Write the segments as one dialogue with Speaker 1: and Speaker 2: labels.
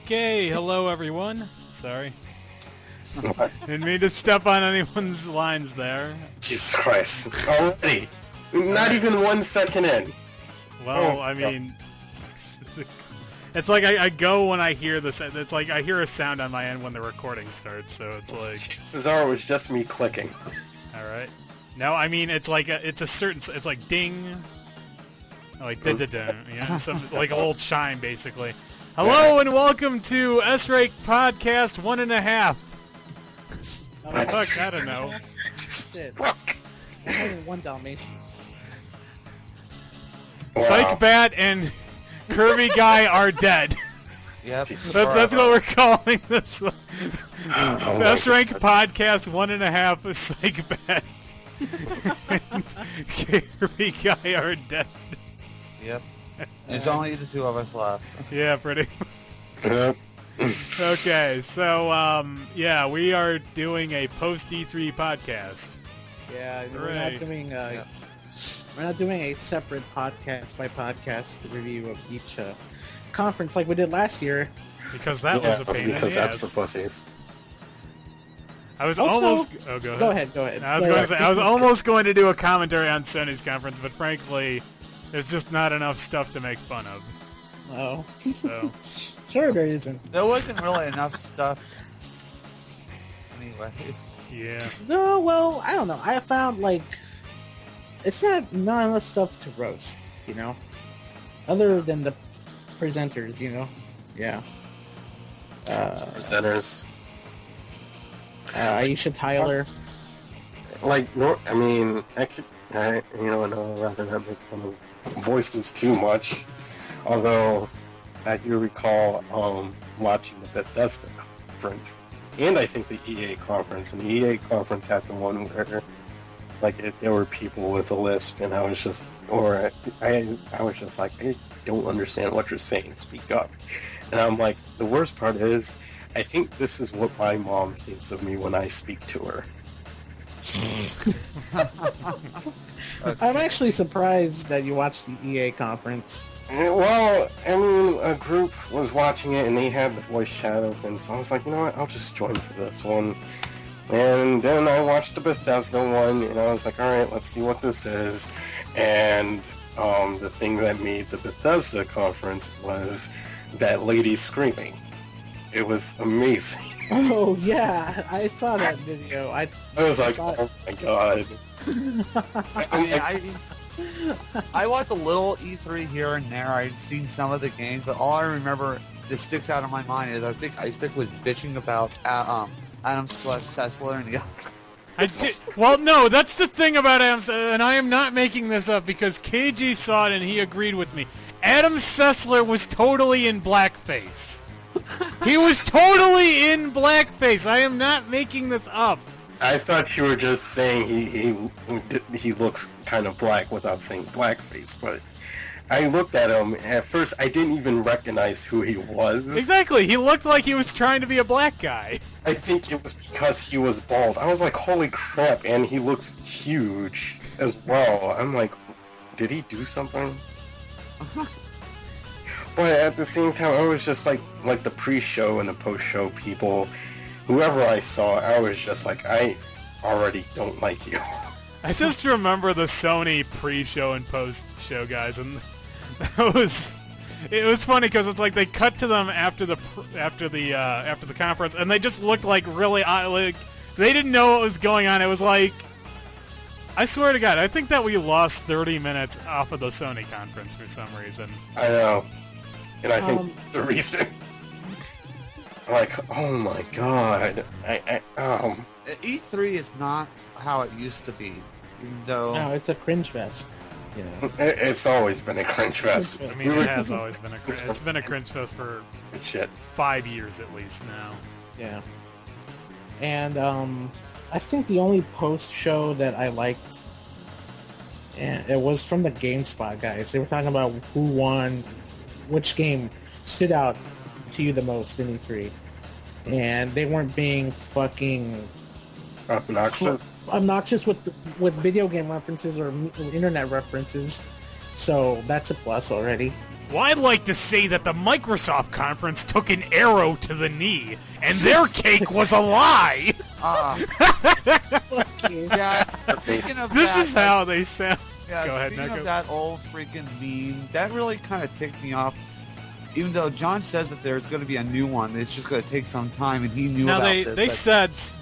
Speaker 1: Okay, hello everyone. Sorry. Didn't mean to step on anyone's lines there.
Speaker 2: Jesus Christ. Already. Not even 1 second in.
Speaker 1: Well, I mean, it's like I go when I hear this. It's like I hear a sound on my end when the recording starts, so it's like...
Speaker 2: Cesaro was just me clicking.
Speaker 1: Alright. No, I mean, it's like it's a certain... It's like ding. Like da-da-da. You know, like a little chime, basically. Hello and welcome to S-Rake Podcast 1.5. Fuck, I don't know.
Speaker 3: Fuck. One Dalmatian.
Speaker 2: Wow.
Speaker 1: Psych Bat and Kirby Guy are dead.
Speaker 3: Yep.
Speaker 1: That's what we're calling this one. S-Rank Podcast 1.5 Psych Bat and Kirby Guy are dead.
Speaker 3: Yep. There's only the two of us left.
Speaker 1: Yeah, pretty much. Okay, so, yeah, we are doing a post-E3 podcast.
Speaker 4: Yeah,
Speaker 1: Hooray.
Speaker 4: we're not doing a separate podcast by podcast review of each conference like we did last year.
Speaker 1: Because that was a pain in the
Speaker 2: Because
Speaker 1: ass.
Speaker 2: that's for pussies.
Speaker 1: I was
Speaker 4: Also-
Speaker 1: almost... Oh, go ahead.
Speaker 4: Go ahead.
Speaker 1: I was going to say, I was almost going to do a commentary on Sony's conference, but frankly, there's just not enough stuff to make fun of.
Speaker 4: Oh.
Speaker 1: So,
Speaker 4: Sure there isn't.
Speaker 3: There wasn't really enough stuff. Anyways.
Speaker 1: yeah.
Speaker 4: No, well, I don't know. I found, like, it's not enough stuff to roast, you know? Other than the presenters, you know? Yeah.
Speaker 2: Presenters.
Speaker 4: Aisha Tyler.
Speaker 2: Like, no, I mean, no, rather not make fun of voices too much. Although, I do recall watching the Bethesda conference, and I think the EA conference. And the EA conference had the one where, like, there were people with a lisp, and I was just like, I don't understand what you're saying. Speak up. And I'm like, the worst part is, I think this is what my mom thinks of me when I speak to her.
Speaker 4: I'm actually surprised that you watched the EA conference.
Speaker 2: Well, I mean, a group was watching it and they had the voice chat open, so I was like, you know what, I'll just join for this one. And then I watched the Bethesda one, and I was like, alright, let's see what this is. And the thing that made the Bethesda conference was that lady screaming. It was amazing.
Speaker 4: Oh, yeah. I saw that video. I
Speaker 2: was like, oh my god.
Speaker 3: I mean, I watched a little E3 here and there. I'd seen some of the games, but all I remember that sticks out of my mind is I think was bitching about Adam Sessler and the
Speaker 1: Well, no, that's the thing about Adam, and I am not making this up because KG saw it and he agreed with me. Adam Sessler was totally in blackface. He was totally in blackface. I am not making this up.
Speaker 2: I thought you were just saying he looks kind of black without saying blackface, but I looked at him, and at first I didn't even recognize who he was.
Speaker 1: Exactly, he looked like he was trying to be a black guy.
Speaker 2: I think it was because he was bald. I was like, holy crap, and he looks huge as well. I'm like, did he do something? But at the same time, I was just like the pre-show and the post-show people, whoever I saw, I was just like, I already don't like you.
Speaker 1: I just remember the Sony pre-show and post-show guys, and it was funny because it's like they cut to them after the conference, and they just looked like really like they didn't know what was going on. It was like, I swear to God, I think that we lost 30 minutes off of the Sony conference for some reason.
Speaker 2: I know, and I think the reason. Like, oh my god,
Speaker 3: E3 is not how it used to be, even though...
Speaker 4: No, it's a cringe fest. You know.
Speaker 2: It's always been a cringe fest.
Speaker 1: I mean, it has always been it's been a cringe fest for
Speaker 2: shit
Speaker 1: 5 years at least now.
Speaker 4: Yeah. And I think the only post show that I liked, and it was from the GameSpot guys. They were talking about who won, which game stood out to you the most in E3, and they weren't being fucking obnoxious with video game references or internet references, so that's a plus already.
Speaker 1: Well, I'd like to say that the Microsoft conference took an arrow to the knee, and their cake was a lie.
Speaker 3: Yeah, speaking of
Speaker 1: This
Speaker 3: that,
Speaker 1: is how they sound.
Speaker 3: Yeah,
Speaker 1: Go ahead,
Speaker 3: speaking
Speaker 1: Neko.
Speaker 3: of that old freaking meme, that really kind of ticked me off. Even though John says that there's going to be a new one, it's just going to take some time, and he knew
Speaker 1: Now
Speaker 3: about
Speaker 1: they
Speaker 3: this.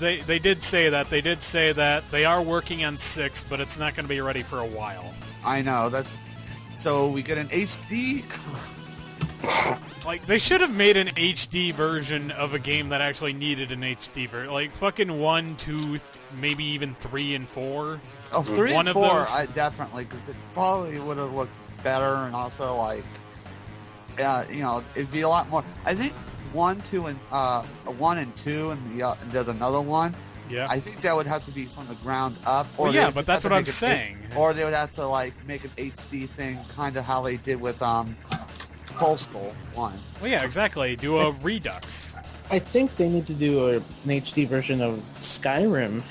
Speaker 1: they did say that they are working on 6, but it's not going to be ready for a while.
Speaker 3: I know that's so we get an HD.
Speaker 1: Like, they should have made an HD version of a game that actually needed an HD version. Like, fucking 1, 2, maybe even 3 and 4.
Speaker 3: Oh, 3
Speaker 1: One
Speaker 3: and
Speaker 1: of
Speaker 3: 4,
Speaker 1: those.
Speaker 3: I definitely, because it probably would have looked better, and also like, it'd be a lot more. I think 1, 2, and 1 and 2, and there's another one.
Speaker 1: Yeah.
Speaker 3: I think that would have to be from the ground up. Or
Speaker 1: Well,
Speaker 3: they
Speaker 1: yeah,
Speaker 3: would
Speaker 1: but
Speaker 3: just
Speaker 1: that's
Speaker 3: have to
Speaker 1: what I'm
Speaker 3: make it-
Speaker 1: saying.
Speaker 3: Or they would have to like make an HD thing, kind of how they did with Postal 1.
Speaker 1: Well, yeah, exactly. Do a Redux.
Speaker 4: I think they need to do an HD version of Skyrim.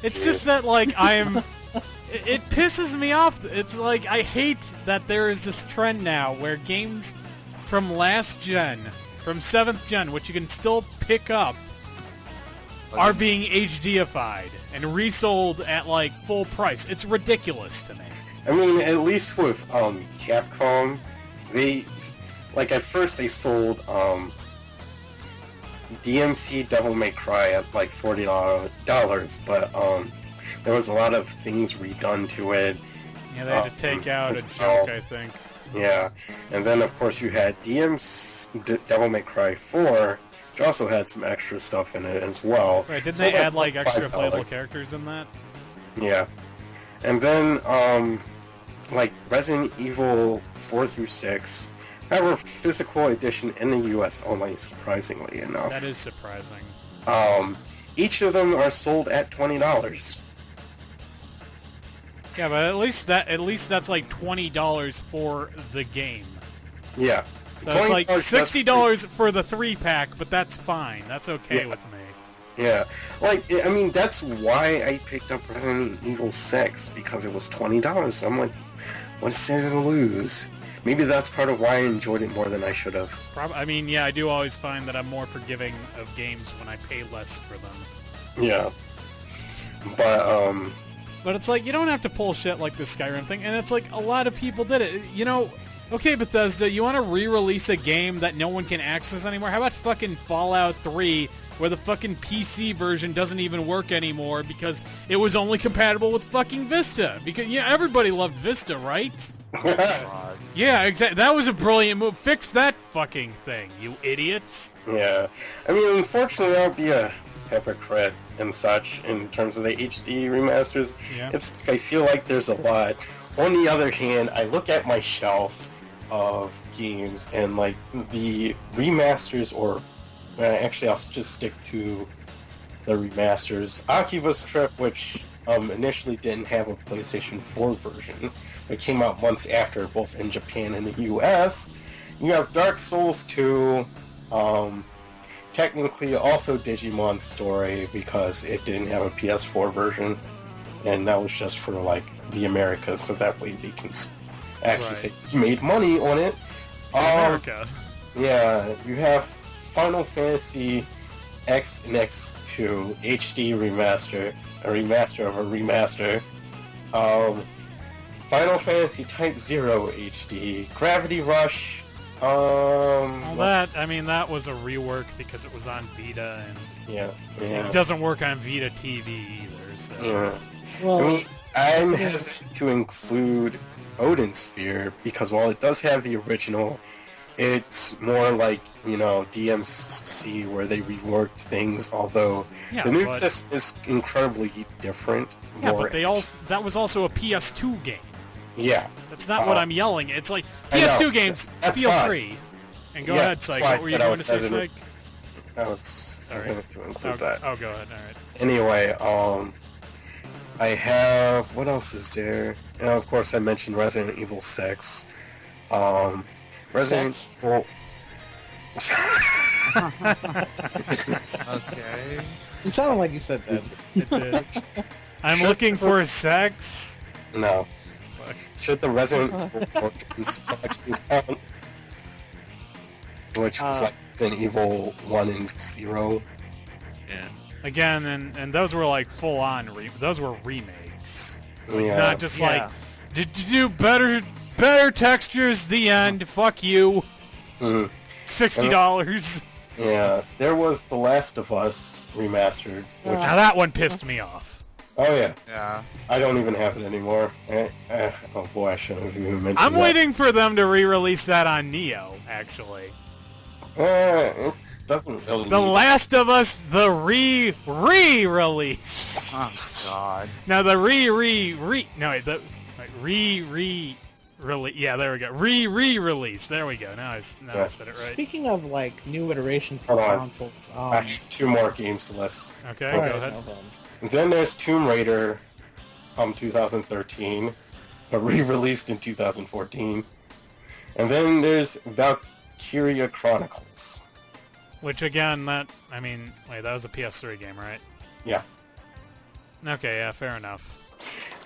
Speaker 1: It's just that, like, it pisses me off. It's like, I hate that there is this trend now where games from last gen, from 7th gen, which you can still pick up, are being HDified and resold at, like, full price. It's ridiculous to me.
Speaker 2: I mean, at least with Capcom, they like at first they sold DMC Devil May Cry at like $40, but there was a lot of things redone to it.
Speaker 1: Yeah, they had to take out a joke, I think.
Speaker 2: Yeah, and then of course you had Devil May Cry 4, which also had some extra stuff in it as well.
Speaker 1: Right, didn't
Speaker 2: So
Speaker 1: they
Speaker 2: that's
Speaker 1: add, like, extra
Speaker 2: $5.
Speaker 1: playable characters in that?
Speaker 2: Yeah. And then, like, Resident Evil 4 through 6 have a physical edition in the US only, surprisingly enough.
Speaker 1: That is surprising.
Speaker 2: Each of them are sold at $20.
Speaker 1: Yeah, but at least that's like $20 for the game.
Speaker 2: Yeah.
Speaker 1: So it's like
Speaker 2: $20,
Speaker 1: $60 for the 3-pack, but that's fine. That's okay
Speaker 2: Yeah.
Speaker 1: with me.
Speaker 2: Yeah. Like, I mean, that's why I picked up Resident Evil 6, because it was $20. I'm like, what's there to lose? Maybe that's part of why I enjoyed it more than I should have.
Speaker 1: I mean, yeah, I do always find that I'm more forgiving of games when I pay less for them.
Speaker 2: Yeah. But,
Speaker 1: But it's like, you don't have to pull shit like this Skyrim thing, and it's like, a lot of people did it. You know, okay, Bethesda, you want to re-release a game that no one can access anymore? How about fucking Fallout 3, where the fucking PC version doesn't even work anymore because it was only compatible with fucking Vista? Because, yeah, everybody loved Vista, right?
Speaker 3: God.
Speaker 1: Yeah, exactly. That was a brilliant move. Fix that fucking thing, you idiots.
Speaker 2: yeah. I mean, unfortunately, I'll be a hypocrite and such in terms of the HD remasters.
Speaker 1: Yeah.
Speaker 2: I feel like there's a lot. On the other hand, I look at my shelf of games and like the remasters, or actually I'll just stick to the remasters. Akiba's Trip, which initially didn't have a PlayStation 4 version, but came out months after, both in Japan and the US. You have Dark Souls 2, technically also Digimon Story, because it didn't have a PS4 version, and that was just for like the Americas, so that way they can actually
Speaker 1: Right.
Speaker 2: say you made money on it.
Speaker 1: America.
Speaker 2: Yeah, you have Final Fantasy X and X2 HD remaster, a remaster of a remaster. Final Fantasy Type 0 HD, Gravity Rush.
Speaker 1: Well, that was a rework because it was on Vita, and
Speaker 2: Yeah.
Speaker 1: it doesn't work on Vita TV either, so...
Speaker 2: Yeah.
Speaker 4: Well,
Speaker 2: I mean, I'm hesitant to include Odin Sphere because while it does have the original, it's more like, DMC where they reworked things, although
Speaker 1: Yeah,
Speaker 2: the new
Speaker 1: but-
Speaker 2: system is incredibly different.
Speaker 1: Yeah,
Speaker 2: more-
Speaker 1: but that was also a PS2 game.
Speaker 2: Yeah.
Speaker 1: That's not what I'm yelling. It's like,
Speaker 2: I know.
Speaker 1: PS2 games
Speaker 2: That's
Speaker 1: feel
Speaker 2: fine.
Speaker 1: free. And go
Speaker 2: Yeah,
Speaker 1: ahead,
Speaker 2: that's
Speaker 1: Syke.
Speaker 2: why I
Speaker 1: What were you
Speaker 2: said I
Speaker 1: going
Speaker 2: was
Speaker 1: to say,
Speaker 2: hesitant.
Speaker 1: Syke?
Speaker 2: I was
Speaker 1: Sorry.
Speaker 2: hesitant to include
Speaker 1: Oh,
Speaker 2: that.
Speaker 1: oh, go ahead. All right.
Speaker 2: Anyway, I have, what else is there? And of course I mentioned Resident Evil 6. Resident
Speaker 4: Sex?
Speaker 2: Evil...
Speaker 3: Okay.
Speaker 4: it sounded like you said that.
Speaker 1: It did. I'm
Speaker 2: Shut
Speaker 1: looking
Speaker 2: the-
Speaker 1: for sex.
Speaker 2: No. should the Resident Evil 4 games collection count? Which was like Resident Evil 1 and 0.
Speaker 3: Yeah.
Speaker 1: Again, and those were like full on. Those were remakes,
Speaker 2: Yeah.
Speaker 1: not just like did you do better textures. The end. Fuck you. $60.
Speaker 2: Yeah, there was The Last of Us remastered. Which,
Speaker 1: Now that one pissed me off.
Speaker 2: oh yeah,
Speaker 3: Yeah.
Speaker 2: I don't even have it anymore. Oh boy, I shouldn't have even mentioned
Speaker 1: I'm
Speaker 2: that.
Speaker 1: waiting for them to re-release that on Neo. Actually,
Speaker 2: It doesn't really.
Speaker 1: The Last of Us, the re-release.
Speaker 3: Oh God.
Speaker 1: Now the re-release. Yeah, there we go. Re-release. There we go. Now I said it right.
Speaker 4: Speaking of like new iterations
Speaker 2: Hold
Speaker 4: for
Speaker 2: on.
Speaker 4: consoles,
Speaker 2: I have 2 more games to list.
Speaker 1: Okay,
Speaker 4: all
Speaker 1: go
Speaker 4: right,
Speaker 1: ahead.
Speaker 4: hold on.
Speaker 2: And then there's Tomb Raider, 2013, but re-released in 2014. And then there's Valkyria Chronicles.
Speaker 1: Which again, that was a PS3 game, right?
Speaker 2: Yeah.
Speaker 1: Okay, yeah, fair enough.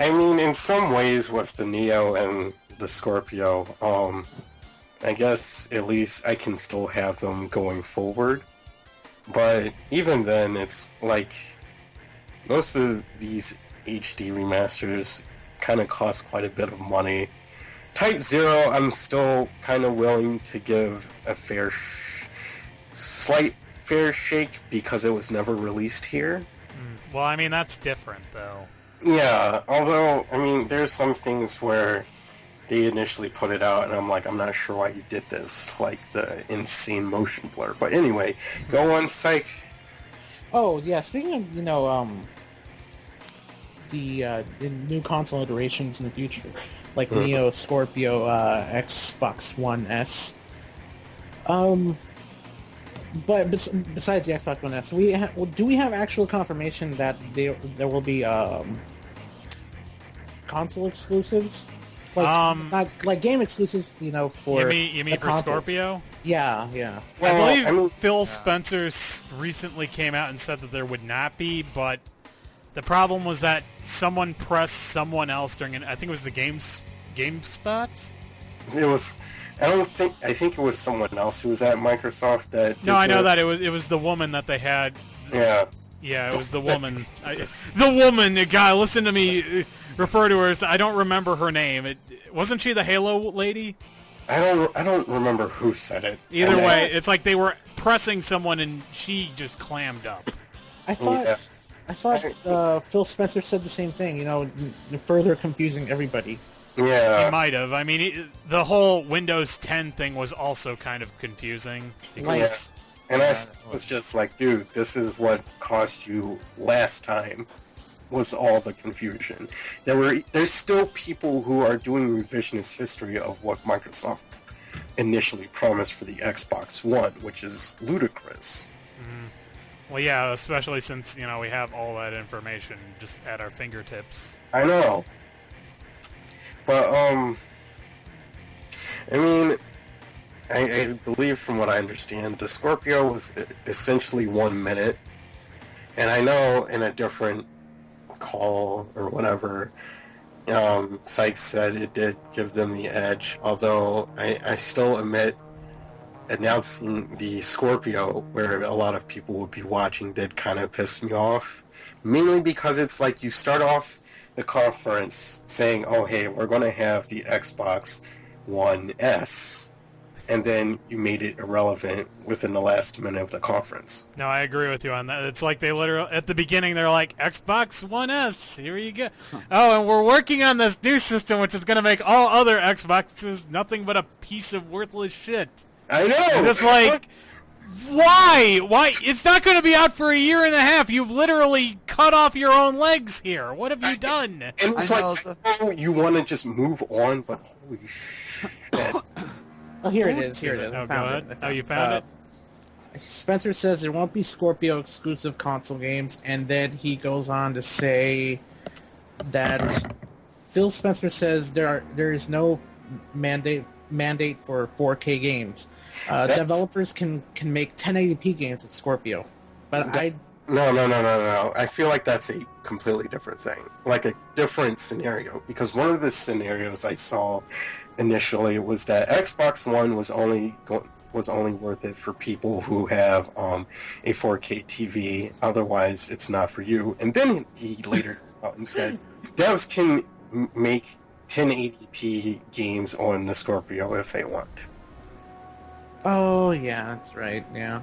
Speaker 2: I mean, in some ways, with the Neo and the Scorpio, I guess at least I can still have them going forward. But even then, it's like most of these HD remasters kind of cost quite a bit of money. Type 0, I'm still kind of willing to give a slight fair shake because it was never released here.
Speaker 1: Well, I mean, that's different, though.
Speaker 2: Yeah, although, I mean, there's some things where they initially put it out, and I'm like, I'm not sure why you did this, like the insane motion blur. But anyway, go on, Psych.
Speaker 4: Oh yeah, speaking of the new console iterations in the future, like Neo, Scorpio, Xbox One S. But besides the Xbox One S, do we have actual confirmation that there will be console exclusives? Like not like game exclusives, for
Speaker 1: You mean
Speaker 4: the
Speaker 1: for
Speaker 4: consoles.
Speaker 1: Scorpio?
Speaker 4: Yeah.
Speaker 1: I believe Phil Spencer recently came out and said that there would not be, but the problem was that someone pressed someone else during I think it was the GameSpot?
Speaker 2: It was. I think it was someone else who was at Microsoft that.
Speaker 1: No, I know that it was the woman that they had.
Speaker 2: Yeah.
Speaker 1: Yeah, it was the woman. The woman, guy, listen to me refer to her as, I don't remember her name. Wasn't she the Halo lady?
Speaker 2: I don't remember who said it.
Speaker 1: Either way, it's like they were pressing someone and she just clammed up.
Speaker 4: I thought Phil Spencer said the same thing. Further confusing everybody.
Speaker 2: Yeah.
Speaker 1: He might have. I mean, the whole Windows 10 thing was also kind of confusing.
Speaker 4: Right.
Speaker 2: And I was just like, dude, this is what cost you last time, was all the confusion. There's still people who are doing revisionist history of what Microsoft initially promised for the Xbox One, which is ludicrous.
Speaker 1: Well, yeah, especially since, we have all that information just at our fingertips.
Speaker 2: I know. But, I mean, I believe from what I understand, the Scorpio was essentially 1 minute. And I know in a different call or whatever, Sykes said it did give them the edge. Although I still admit announcing the Scorpio, where a lot of people would be watching, did kind of piss me off. Mainly because it's like you start off the conference saying, oh, hey, we're going to have the Xbox One S. And then you made it irrelevant within the last minute of the conference.
Speaker 1: No, I agree with you on that. It's like they literally, at the beginning, they're like, Xbox One S, here you go. Oh, and we're working on this new system, which is going to make all other Xboxes nothing but a piece of worthless shit.
Speaker 2: I know!
Speaker 1: Just like, why? Why? It's not going to be out for a year and a half. You've literally cut off your own legs here. What have you done?
Speaker 2: And it's like, oh, you want to just move on, but holy shit.
Speaker 4: Oh, here it is.
Speaker 1: Oh, go ahead. Oh, you found it?
Speaker 4: Spencer says there won't be Scorpio exclusive console games, and then he goes on to say that Phil Spencer says there is no mandate for 4K games. Developers can make 1080p games with Scorpio, but
Speaker 2: No. I feel like that's a completely different thing, like a different scenario. Because one of the scenarios I saw initially was that Xbox One was only worth it for people who have a 4K TV. Otherwise, it's not for you. And then he later came out and said devs can make 1080p games on the Scorpio if they want.
Speaker 4: Oh yeah, that's right. Yeah.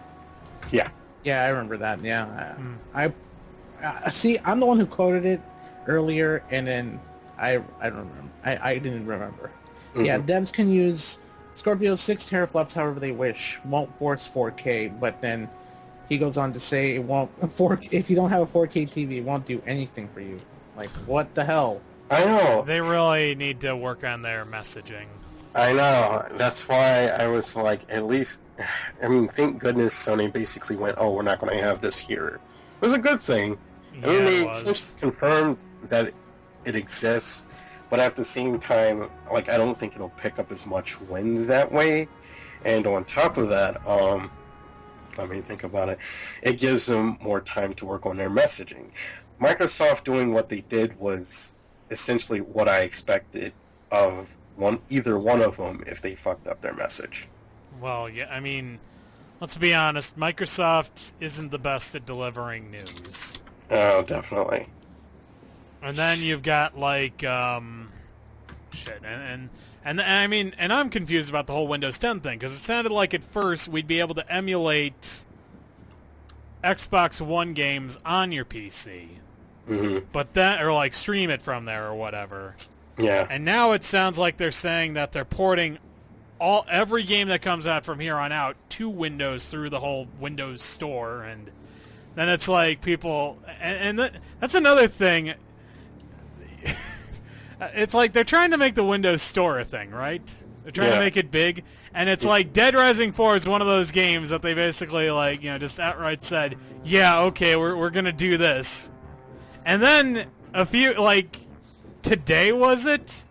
Speaker 2: Yeah.
Speaker 4: Yeah, I remember that. Yeah, I see. I'm the one who quoted it earlier, and then I don't remember. I didn't remember. Mm-hmm. Yeah, devs can use Scorpio 6 teraflops however they wish. Won't force 4K, but then he goes on to say it won't. If you don't have a 4K TV, it won't do anything for you. Like, what the hell?
Speaker 2: I know.
Speaker 1: They really need to work on their messaging.
Speaker 2: I know. That's why I was like, at least, I mean, thank goodness Sony basically went, oh, we're not going to have this here. It was a good thing.
Speaker 1: Yeah,
Speaker 2: I mean, they
Speaker 1: was.
Speaker 2: confirmed that it exists, but at the same time, like, I don't think it'll pick up as much wind that way. And on top of that, let me think about it, it gives them more time to work on their messaging. Microsoft doing what they did was essentially what I expected of either one of them if they fucked up their message.
Speaker 1: Well, yeah, I mean, let's be honest, Microsoft isn't the best at delivering news.
Speaker 2: Oh, definitely.
Speaker 1: And then you've got, like, shit, and I mean, and I'm confused about the whole Windows 10 thing, because it sounded like at first we'd be able to emulate Xbox One games on your PC.
Speaker 2: Mm-hmm.
Speaker 1: But then, or like stream it from there or whatever.
Speaker 2: Yeah.
Speaker 1: And now it sounds like they're saying that they're porting every game that comes out from here on out to Windows through the whole Windows Store, and then it's like people, and that's another thing. It's like they're trying to make the Windows Store a thing, right? They're trying to make it big, and it's like Dead Rising 4 is one of those games that they basically, like, you know, just outright said, yeah, okay, we're gonna do this. And then a few, like, today was it?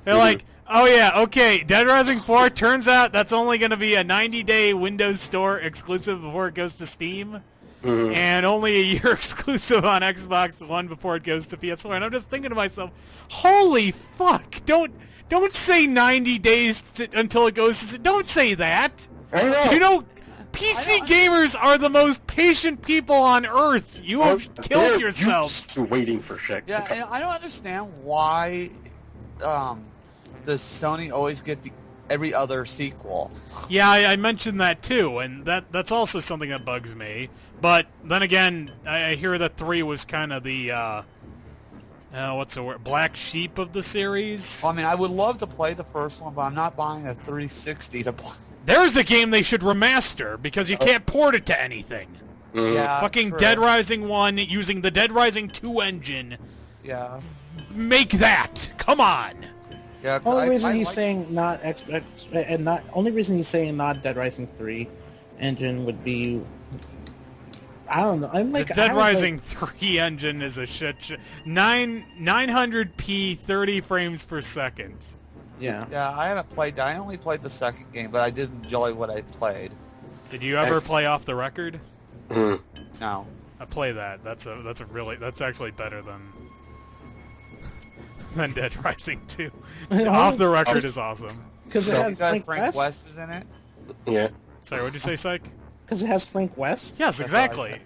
Speaker 1: They're like, oh yeah, okay, Dead Rising 4, turns out that's only going to be a 90-day Windows Store exclusive before it goes to Steam, and only a year exclusive on Xbox One before it goes to PS4. And I'm just thinking to myself, holy fuck, don't say 90 days until it goes to... Don't say that!
Speaker 2: I know.
Speaker 1: You know... PC gamers are the most patient people on Earth. You have killed yourselves.
Speaker 2: Waiting for shit.
Speaker 3: Yeah, and I don't understand why does Sony always get every other sequel.
Speaker 1: Yeah, I mentioned that too, and that's also something that bugs me. But then again, I hear that 3 was kind of the what's the word? Black sheep of the series.
Speaker 3: I mean, I would love to play the first one, but I'm not buying a 360 to play.
Speaker 1: There's a game they should remaster, because you can't port it to anything.
Speaker 3: Yeah,
Speaker 1: Fucking
Speaker 3: true.
Speaker 1: Dead Rising 1 using the Dead Rising 2 engine.
Speaker 3: Yeah.
Speaker 1: Make that! Come on!
Speaker 3: Yeah.
Speaker 4: Only reason he's saying not only reason he's saying not Dead Rising 3 engine would be, I don't know. I'm like,
Speaker 1: the Dead Rising 3 engine is a shit. 900p 30 frames per second.
Speaker 4: Yeah.
Speaker 3: Yeah, I haven't played that. I only played the second game, but I did enjoy what I played.
Speaker 1: Did you ever play Off the Record?
Speaker 3: No.
Speaker 1: I play that. That's actually better than Dead Rising 2. Off the Record is awesome.
Speaker 4: Because it has
Speaker 3: Frank West is in it.
Speaker 2: Yeah.
Speaker 1: Sorry, what'd you say, Psych?
Speaker 4: Because it has Frank West.
Speaker 1: Yes, exactly.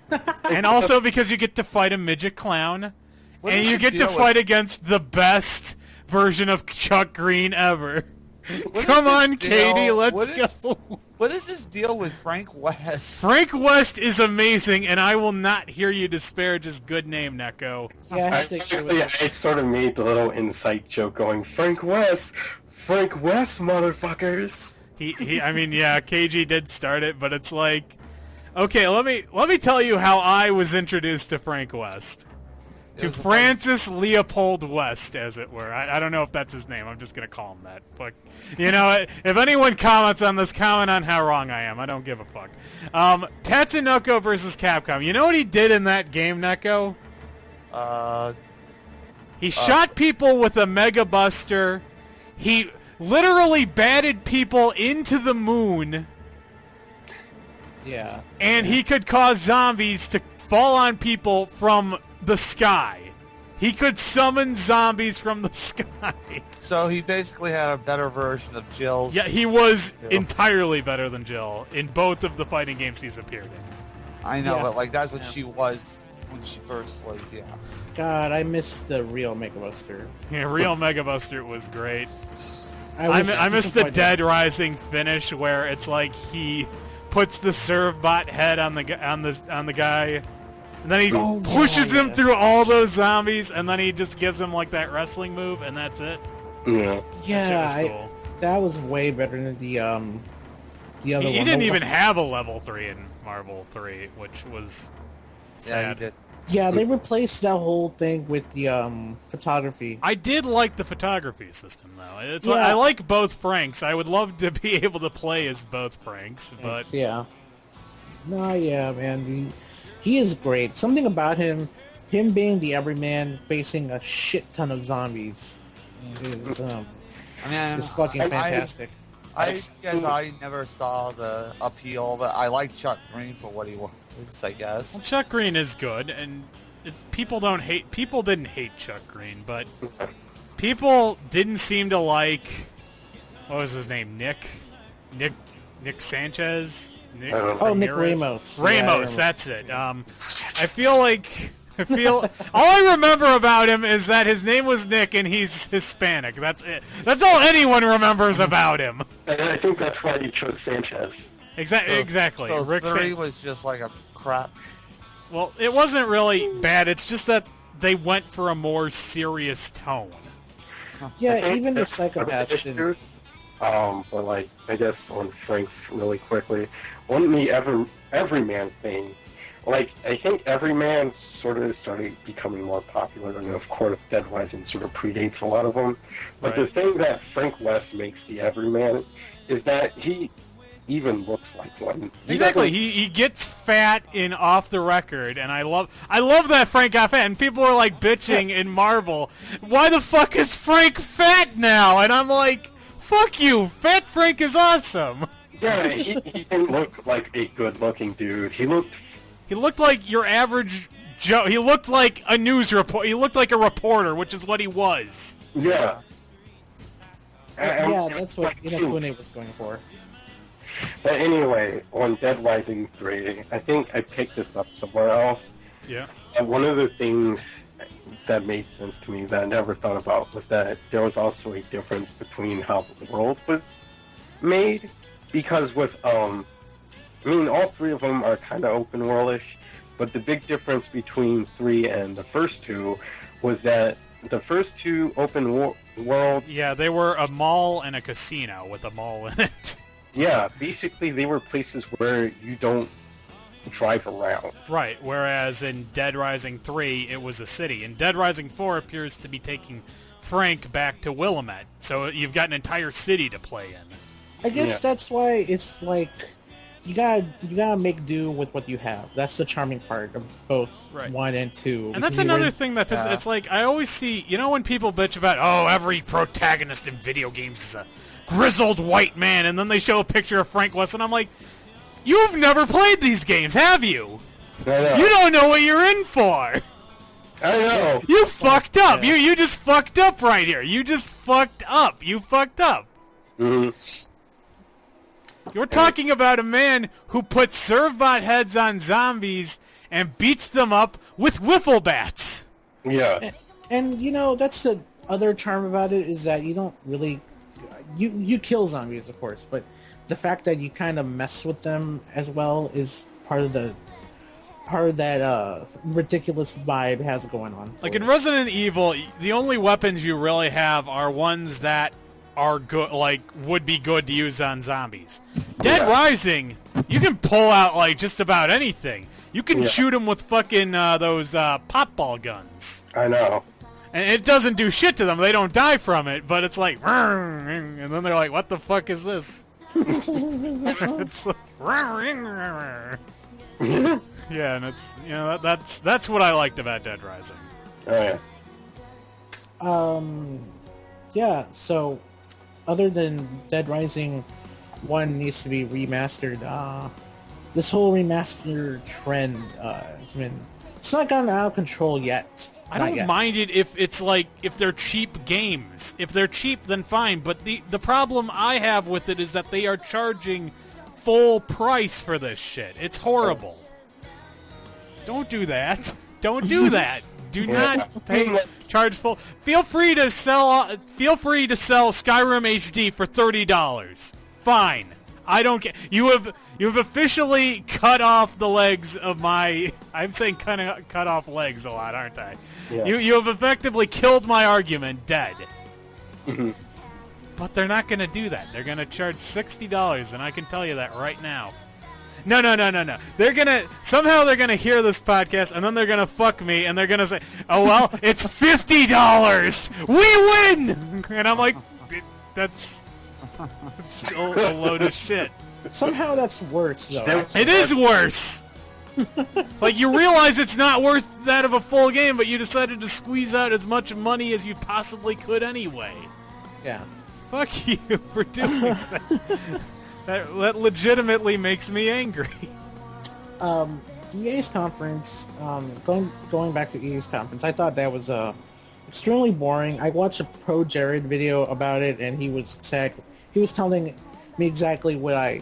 Speaker 1: And also because you get to fight a midget clown,
Speaker 3: What
Speaker 1: and
Speaker 3: is
Speaker 1: you
Speaker 3: the
Speaker 1: get to
Speaker 3: deal
Speaker 1: fight
Speaker 3: with-
Speaker 1: against the best version of Chuck Green ever.
Speaker 3: What
Speaker 1: Come
Speaker 3: is this
Speaker 1: on,
Speaker 3: deal-
Speaker 1: Katie, let's
Speaker 3: what is-
Speaker 1: go.
Speaker 3: What is this deal with Frank West?
Speaker 1: Frank West is amazing, and I will not hear you disparage his good name, Neko.
Speaker 4: Yeah, I
Speaker 2: I
Speaker 4: think it was.
Speaker 2: sort of made the little insight joke going, Frank West, motherfuckers.
Speaker 1: I mean, yeah, KG did start it, but it's like, okay, let me tell you how I was introduced to Frank West. To Francis Leopold West, as it were. I don't know if that's his name. I'm just going to call him that. But, you know, if anyone comments on this, comment on how wrong I am. I don't give a fuck. Tatsunoko versus Capcom. You know what he did in that game, Neko? He shot people with a Mega Buster. He literally batted people into the moon.
Speaker 4: Yeah.
Speaker 1: And he could cause zombies to fall on people from the sky. He could summon zombies from the sky.
Speaker 3: So he basically had a better version of Jill's.
Speaker 1: Yeah, he was entirely better than Jill in both of the fighting games he's appeared in.
Speaker 3: I know, but like that's what she was when she first was. Yeah.
Speaker 4: God, I miss the real Mega Buster.
Speaker 1: Yeah, real Mega Buster was great.
Speaker 4: I
Speaker 1: miss the Dead Rising finish where it's like he puts the Servbot head on the guy, and then he pushes him through all those zombies, and then he just gives him like that wrestling move, and that's it.
Speaker 2: Yeah.
Speaker 4: Yeah,
Speaker 1: was cool.
Speaker 4: that was way better than the other one.
Speaker 1: He didn't even have a level 3 in Marvel 3, which was sad.
Speaker 3: Yeah, he did.
Speaker 4: Yeah, they replaced that whole thing with the photography.
Speaker 1: I did like the photography system, though. It's like, I like both Franks. I would love to be able to play as both Franks, but...
Speaker 4: Yeah. No, yeah, man. He is great. Something about him being the everyman facing a shit ton of zombies is fucking fantastic.
Speaker 3: I guess I never saw the appeal, but I like Chuck Green for what he was, I guess.
Speaker 1: Well, Chuck Green is good, and people didn't hate Chuck Green, but people didn't seem to like, what was his name, Nick Sanchez? Nick Ramos. Ramos, that's it. I feel all I remember about him is that his name was Nick and he's Hispanic. That's it. That's all anyone remembers about him.
Speaker 2: And I think that's why you chose Sanchez.
Speaker 1: Exactly.
Speaker 3: So
Speaker 1: Rick
Speaker 3: 3 was just like a crap.
Speaker 1: Well, it wasn't really bad. It's just that they went for a more serious tone.
Speaker 4: Yeah, even the Psychopaths didn't.
Speaker 2: But like, I guess on Frank's really quickly, on the Everyman thing, like, I think Everyman sort of started becoming more popular, and of course Dead Rising sort of predates a lot of them. But the thing that Frank West makes the Everyman is that he even looks like one.
Speaker 1: Exactly. He gets fat in Off the Record, and I love that Frank got fat, and people are like bitching in Marvel, why the fuck is Frank fat now? And I'm like, fuck you, Fat Frank is awesome.
Speaker 2: Yeah, he didn't look like a good-looking dude. He looked
Speaker 1: like your average Joe. He looked like a news report. He looked like a reporter, which is what he was.
Speaker 2: Yeah.
Speaker 4: Yeah, that's what Inafune was going for.
Speaker 2: But anyway, on Dead Rising 3, I think I picked this up somewhere else.
Speaker 1: Yeah.
Speaker 2: And one of the things that made sense to me that I never thought about was that there was also a difference between how the world was made. Because with, all three of them are kind of open-worldish, but the big difference between 3 and the first two was that the first two open world...
Speaker 1: Yeah, they were a mall and a casino with a mall in it.
Speaker 2: Yeah, basically they were places where you don't drive around.
Speaker 1: Right, whereas in Dead Rising 3, it was a city. And Dead Rising 4 appears to be taking Frank back to Willamette, so you've got an entire city to play in.
Speaker 4: I guess that's why it's like you gotta make do with what you have. That's the charming part of both 1 and 2.
Speaker 1: And that's another thing that it's like I always see, when people bitch about every protagonist in video games is a grizzled white man, and then they show a picture of Frank West, and I'm like, you've never played these games, have you? You don't know what you're in for.
Speaker 2: I know.
Speaker 1: You fucked up. Yeah. You just fucked up right here. You just fucked up. You fucked up.
Speaker 2: Mm-hmm.
Speaker 1: You're talking about a man who puts Servbot heads on zombies and beats them up with wiffle bats.
Speaker 2: Yeah.
Speaker 4: And that's the other charm about it, is that you don't really... You kill zombies, of course, but the fact that you kind of mess with them as well is part of that ridiculous vibe it has going on.
Speaker 1: Like in Resident Evil, the only weapons you really have are ones that are good, like would be good to use on zombies. Dead Rising, you can pull out like just about anything. You can shoot them with fucking those pop ball guns.
Speaker 2: I know.
Speaker 1: And it doesn't do shit to them. They don't die from it, but it's like, and then they're like, what the fuck is this? It's like, yeah, and it's that's what I liked about Dead Rising.
Speaker 2: Oh yeah.
Speaker 4: Yeah. So, other than Dead Rising 1 needs to be remastered, this whole remaster trend has been, it's not gotten out of control yet.
Speaker 1: I don't mind it if it's like, if they're cheap games. If they're cheap, then fine. But the problem I have with it is that they are charging full price for this shit. It's horrible. Don't do that. Don't do that. Do not charge full. Feel free to sell Skyrim HD for $30. Fine. I don't care. You have officially cut off the legs of my. I'm saying cut off legs a lot, aren't I?
Speaker 2: Yeah.
Speaker 1: You have effectively killed my argument dead. But they're not going to do that. They're going to charge $60, and I can tell you that right now. No. Somehow they're gonna hear this podcast, and then they're gonna fuck me, and they're gonna say, "Oh well, it's $50. We win!" And I'm like, that's still a load of shit.
Speaker 4: Somehow that's worse, though.
Speaker 1: It is worse. Like, you realize it's not worth that of a full game, but you decided to squeeze out as much money as you possibly could anyway.
Speaker 4: Yeah.
Speaker 1: Fuck you for doing that. That legitimately makes me angry.
Speaker 4: EA's conference, going back to EA's conference, I thought that was extremely boring. I watched a Pro Jared video about it, and he was telling me exactly what I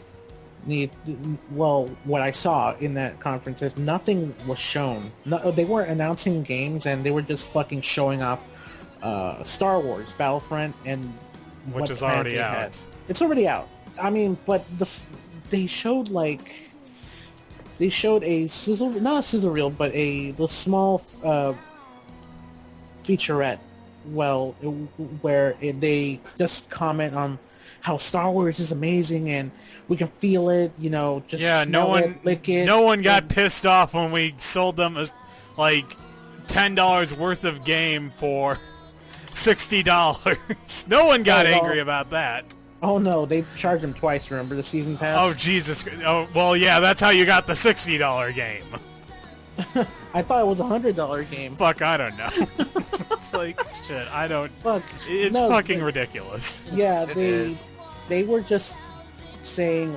Speaker 4: what I saw in that conference is nothing was shown. They weren't announcing games, and they were just fucking showing off Star Wars Battlefront and
Speaker 1: which is already out.
Speaker 4: Had. It's already out. I mean, but they showed a sizzle, not a sizzle reel, but the small featurette. Well, where they just comment on how Star Wars is amazing and we can feel it. You know, just lick it.
Speaker 1: No one got pissed off when we sold them like $10 worth of game for $60. No one got angry about that.
Speaker 4: Oh no, they charged him twice, remember the season pass?
Speaker 1: Oh Jesus. Oh, well yeah, that's how you got the $60 game.
Speaker 4: I thought it was a $100 game.
Speaker 1: Fuck, I don't know. It's like, shit, I don't...
Speaker 4: Fuck.
Speaker 1: It's fucking ridiculous.
Speaker 4: Yeah, they were just saying,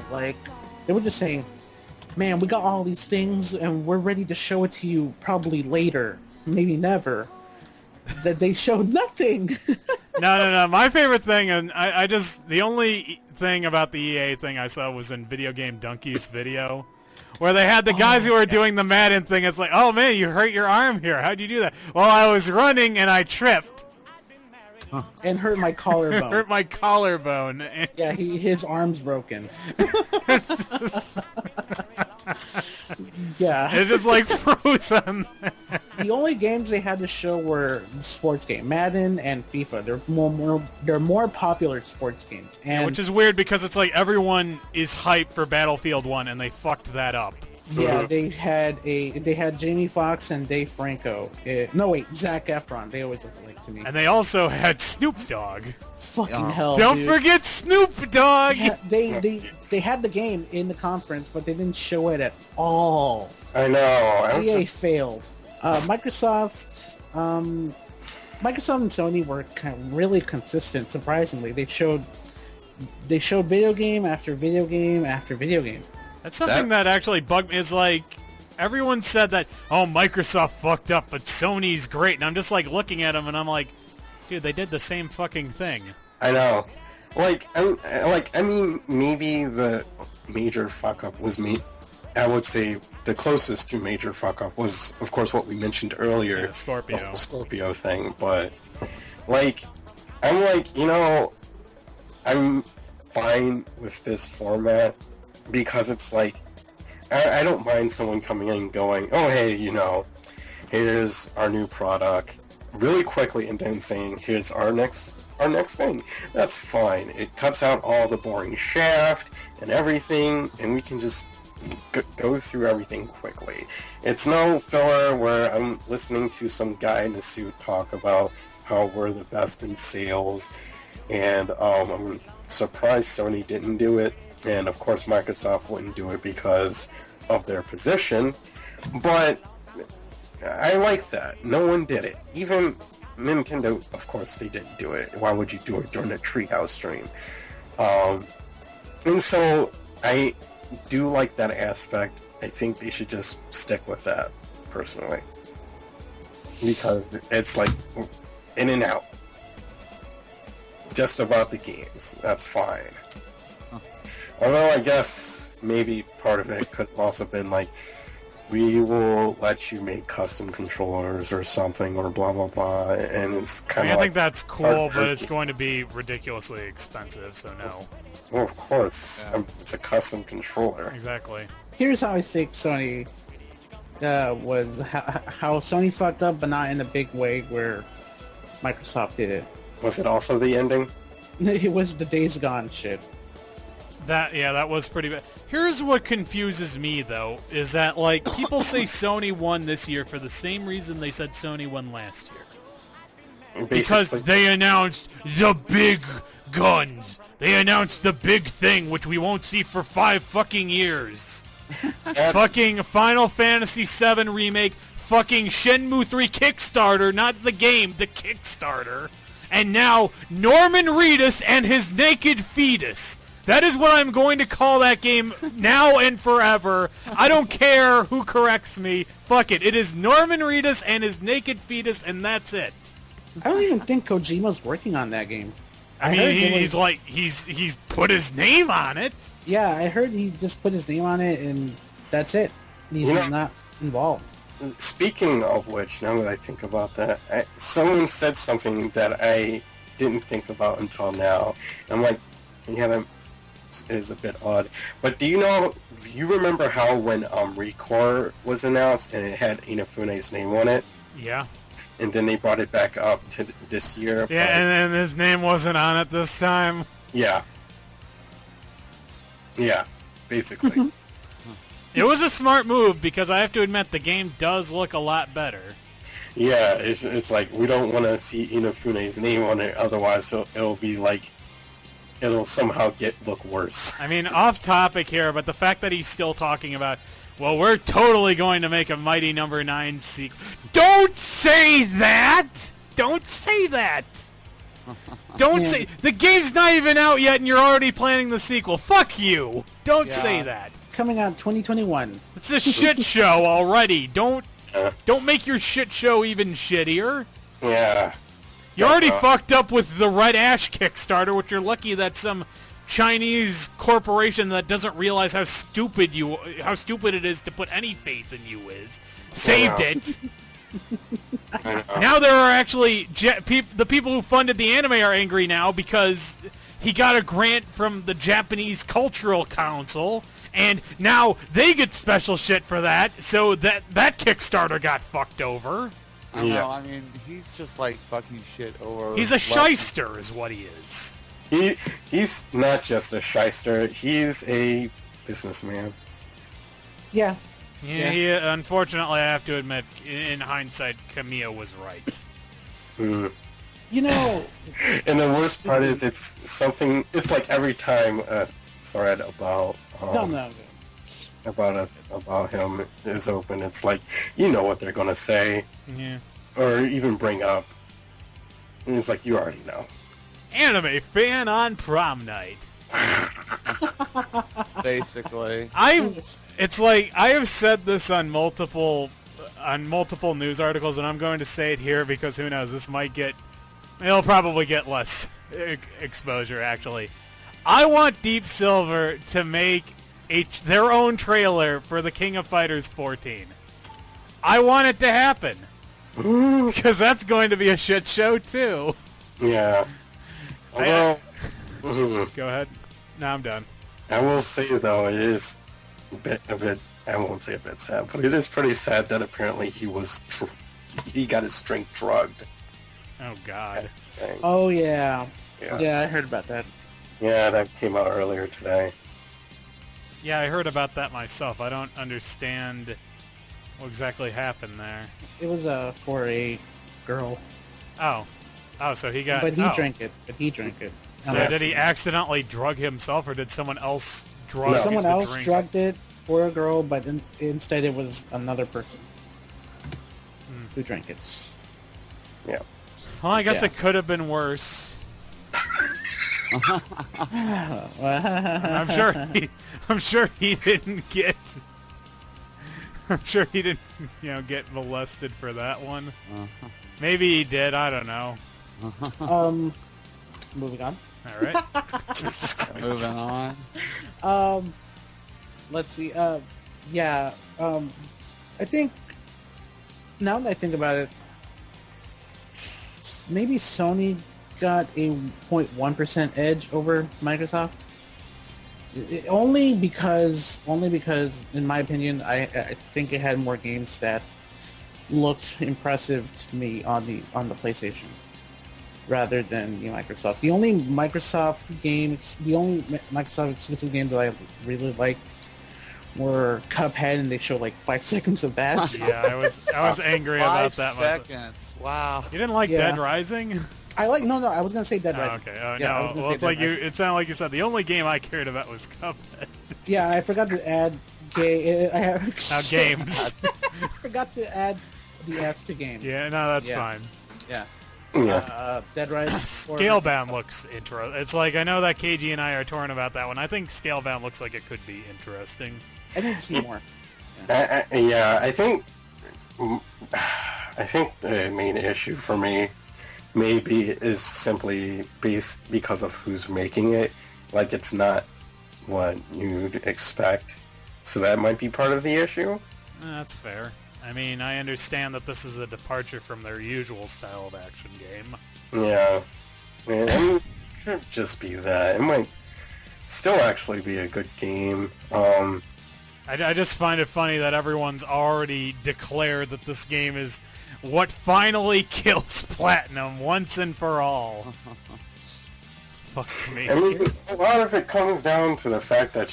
Speaker 4: man, we got all these things and we're ready to show it to you probably later, maybe never. That they showed nothing.
Speaker 1: No. My favorite thing, and the only thing about the EA thing I saw was in Video Game Donkey's video, where they had the guys who were doing the Madden thing. It's like, oh man, you hurt your arm here. How'd you do that? Well, I was running and I tripped.
Speaker 4: And hurt my collarbone.
Speaker 1: Hurt my collarbone.
Speaker 4: Yeah, his arm's broken. Yeah.
Speaker 1: It's just like frozen.
Speaker 4: The only games they had to show were the sports game, Madden and FIFA. They're more popular sports games, and
Speaker 1: yeah, which is weird because it's like everyone is hyped for Battlefield 1 and they fucked that up.
Speaker 4: Yeah, they had Jamie Foxx and Dave Franco. Zac Efron. They always look like to me.
Speaker 1: And they also had Snoop Dogg.
Speaker 4: Fucking hell!
Speaker 1: Don't
Speaker 4: dude.
Speaker 1: forget Snoop Dogg.
Speaker 4: Yeah, they had the game in the conference, but they didn't show it at all.
Speaker 2: I know.
Speaker 4: EA failed. Microsoft and Sony were really consistent. Surprisingly, they showed video game after video game after video game.
Speaker 1: That's something that actually bugged me. Is like everyone said that, oh, Microsoft fucked up, but Sony's great, and I'm just like looking at them and I'm like, dude, they did the same fucking thing.
Speaker 2: I know. I mean, maybe the major fuck up was me. I would say the closest to major fuck up was, of course, what we mentioned earlier,
Speaker 1: yeah, Scorpio.
Speaker 2: The whole Scorpio thing. But I'm fine with this format because it's like I don't mind someone coming in and going, oh hey, here's our new product really quickly, and then saying, here's our next thing. That's fine. It cuts out all the boring shaft and everything, and we can just go through everything quickly. It's no filler where I'm listening to some guy in a suit talk about how we're the best in sales, and I'm surprised Sony didn't do it, and of course Microsoft wouldn't do it because of their position, but I like that. No one did it. Even Nintendo, of course, they didn't do it. Why would you do it during a Treehouse stream? And so do like that aspect. I think they should just stick with that, personally. Because it's like in and out. Just about the games. That's fine. Huh. Although I guess maybe part of it could have also been like, we will let you make custom controllers or something or blah blah blah, and it's kind of.
Speaker 1: I think that's cool, but it's going to be ridiculously expensive, so no.
Speaker 2: Well, of course, it's a custom controller.
Speaker 1: Exactly.
Speaker 4: Here's how I think Sony was how Sony fucked up, but not in a big way where Microsoft did it.
Speaker 2: Was it also the ending?
Speaker 4: It was the Days Gone shit.
Speaker 1: That was pretty bad. Here's what confuses me, though, is that, like, people say Sony won this year for the same reason they said Sony won last year. Because they announced the big guns. They announced the big thing, which we won't see for 5 fucking years. Fucking Final Fantasy VII Remake, fucking Shenmue 3 Kickstarter, not the game, the Kickstarter. And now, Norman Reedus and his naked fetus. That is what I'm going to call that game now and forever. I don't care who corrects me. Fuck it. It is Norman Reedus and his naked fetus, and that's it.
Speaker 4: I don't even think Kojima's working on that game.
Speaker 1: I mean, he's put his name on it.
Speaker 4: Yeah, I heard he just put his name on it, and that's it. He's not involved.
Speaker 2: Speaking of which, now that I think about that, someone said something that I didn't think about until now. I'm like, yeah, that is a bit odd. But do you remember how when Recore was announced and it had Inafune's name on it?
Speaker 1: Yeah.
Speaker 2: And then they brought it back up to this year.
Speaker 1: Yeah, and then his name wasn't on it this time.
Speaker 2: Yeah. Yeah, basically.
Speaker 1: It was a smart move because I have to admit the game does look a lot better.
Speaker 2: Yeah, it's like we don't want to see Inafune's name on it, otherwise it'll be like it'll somehow look worse.
Speaker 1: I mean, off topic here, but the fact that he's still talking about, well, we're totally going to make a Mighty Number 9 sequel. Don't say that! Don't say that! Don't say... The game's not even out yet and you're already planning the sequel. Fuck you! Don't say that.
Speaker 4: Coming out 2021.
Speaker 1: It's a shit show already. Don't make your shit show even shittier.
Speaker 2: Yeah.
Speaker 1: You already fucked up with the Red Ash Kickstarter, which you're lucky that some Chinese corporation that doesn't realize how stupid it is to put any faith in you saved it. Now there are actually the people who funded the anime are angry now because he got a grant from the Japanese Cultural Council, and now they get special shit for that. So that Kickstarter got fucked over.
Speaker 3: I know. I mean, he's just like fucking shit over.
Speaker 1: He's a shyster, is what he is.
Speaker 2: He's not just a shyster. He's a businessman.
Speaker 4: Yeah.
Speaker 1: Yeah. He, unfortunately, I have to admit, in hindsight, Kamiya was right.
Speaker 2: Mm.
Speaker 4: You know.
Speaker 2: And the worst part is, it's like every time a thread about about him is open, it's like, you know what they're gonna say, or even bring up, and it's like, you already know.
Speaker 1: Anime fan on prom night.
Speaker 3: Basically,
Speaker 1: it's like I have said this on multiple news articles, and I'm going to say it here because who knows, it'll probably get less exposure. Actually, I want Deep Silver to make their own trailer for the King of Fighters 14. I want it to happen because that's going to be a shit show too.
Speaker 2: Yeah. Although,
Speaker 1: go ahead. No, I'm done.
Speaker 2: I will say though, it is a bit. I won't say a bit sad, but it is pretty sad that apparently he got his strength drugged.
Speaker 1: Oh God.
Speaker 4: Oh yeah. Yeah, I heard about that.
Speaker 2: Yeah, that came out earlier today.
Speaker 1: Yeah, I heard about that myself. I don't understand what exactly happened there.
Speaker 4: It was for a girl.
Speaker 1: Oh, so he got...
Speaker 4: But he drank it.
Speaker 1: So did he accidentally drug himself, or did someone else drug him?
Speaker 4: Someone else drugged it for a girl, but instead it was another person who drank it.
Speaker 2: Yeah.
Speaker 1: Well, I guess it could have been worse. I'm sure he didn't get. I'm sure he didn't, get molested for that one. Maybe he did. I don't know.
Speaker 4: Moving on.
Speaker 1: All right.
Speaker 3: Moving on.
Speaker 4: Let's see. Yeah. I think now that I think about it, maybe Sony got a 0.1% edge over Microsoft. Only because, in my opinion, I think it had more games that looked impressive to me on the PlayStation, rather than Microsoft. The only Microsoft exclusive game that I really liked were Cuphead, and they showed like 5 seconds of that.
Speaker 1: Yeah, I was angry about that.
Speaker 3: 5 seconds. Wow.
Speaker 1: You didn't like Dead Rising?
Speaker 4: I was gonna say Dead Rising.
Speaker 1: Okay.
Speaker 4: Yeah,
Speaker 1: no. Well, it's like it sounded like you said the only game I cared about was Cuphead.
Speaker 4: Yeah, I forgot to add
Speaker 1: games.
Speaker 4: I forgot to add the S to game.
Speaker 1: Yeah, no, that's fine.
Speaker 4: Yeah.
Speaker 2: Yeah.
Speaker 4: Dead Rising.
Speaker 1: Scalebound looks interesting. It's like, I know that KG and I are torn about that one. I think Scalebound looks like it could be interesting.
Speaker 4: I need to see more.
Speaker 2: Yeah, I think the main issue for me maybe is simply because of who's making it. Like, it's not what you'd expect. So that might be part of the issue.
Speaker 1: That's fair. I mean, I understand that this is a departure from their usual style of action game.
Speaker 2: Yeah. It could just be that. It might still actually be a good game.
Speaker 1: I just find it funny that everyone's already declared that this game is what finally kills Platinum once and for all. Fuck me.
Speaker 2: I mean, a lot of it comes down to the fact that,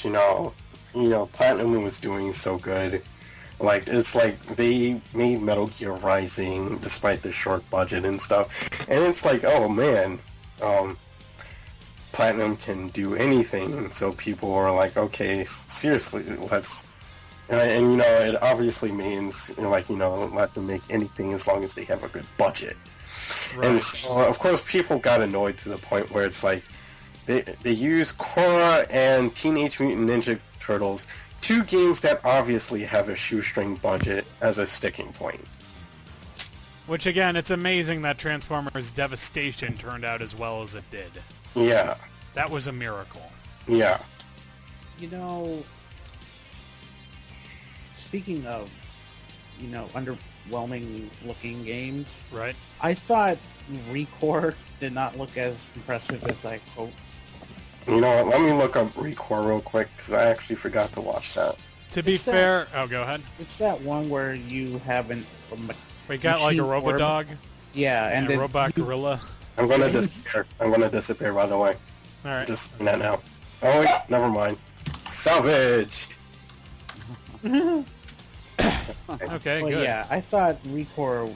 Speaker 2: Platinum was doing so good. Like, it's like they made Metal Gear Rising despite the short budget and stuff. And it's like, oh man, Platinum can do anything. So people are like, okay, seriously, let's... And it obviously means, let them make anything as long as they have a good budget. Right. And so, of course, people got annoyed to the point where it's like, they use Korra and Teenage Mutant Ninja Turtles, 2 games that obviously have a shoestring budget, as a sticking point.
Speaker 1: Which, again, it's amazing that Transformers Devastation turned out as well as it did.
Speaker 2: Yeah.
Speaker 1: That was a miracle.
Speaker 2: Yeah.
Speaker 4: Speaking of, underwhelming looking games,
Speaker 1: right?
Speaker 4: I thought Recore did not look as impressive as I hoped.
Speaker 2: You know what? Let me look up Recore real quick, because I actually forgot to watch that.
Speaker 1: To be fair... Oh, go ahead.
Speaker 4: It's that one where you have
Speaker 1: we got like a robot dog?
Speaker 4: Yeah, and
Speaker 1: a robot gorilla.
Speaker 2: I'm going to disappear. By the way.
Speaker 1: Alright.
Speaker 2: Just saying that now. Oh, wait, never mind. Salvaged!
Speaker 1: Okay,
Speaker 4: well,
Speaker 1: good.
Speaker 4: Yeah, I thought Recore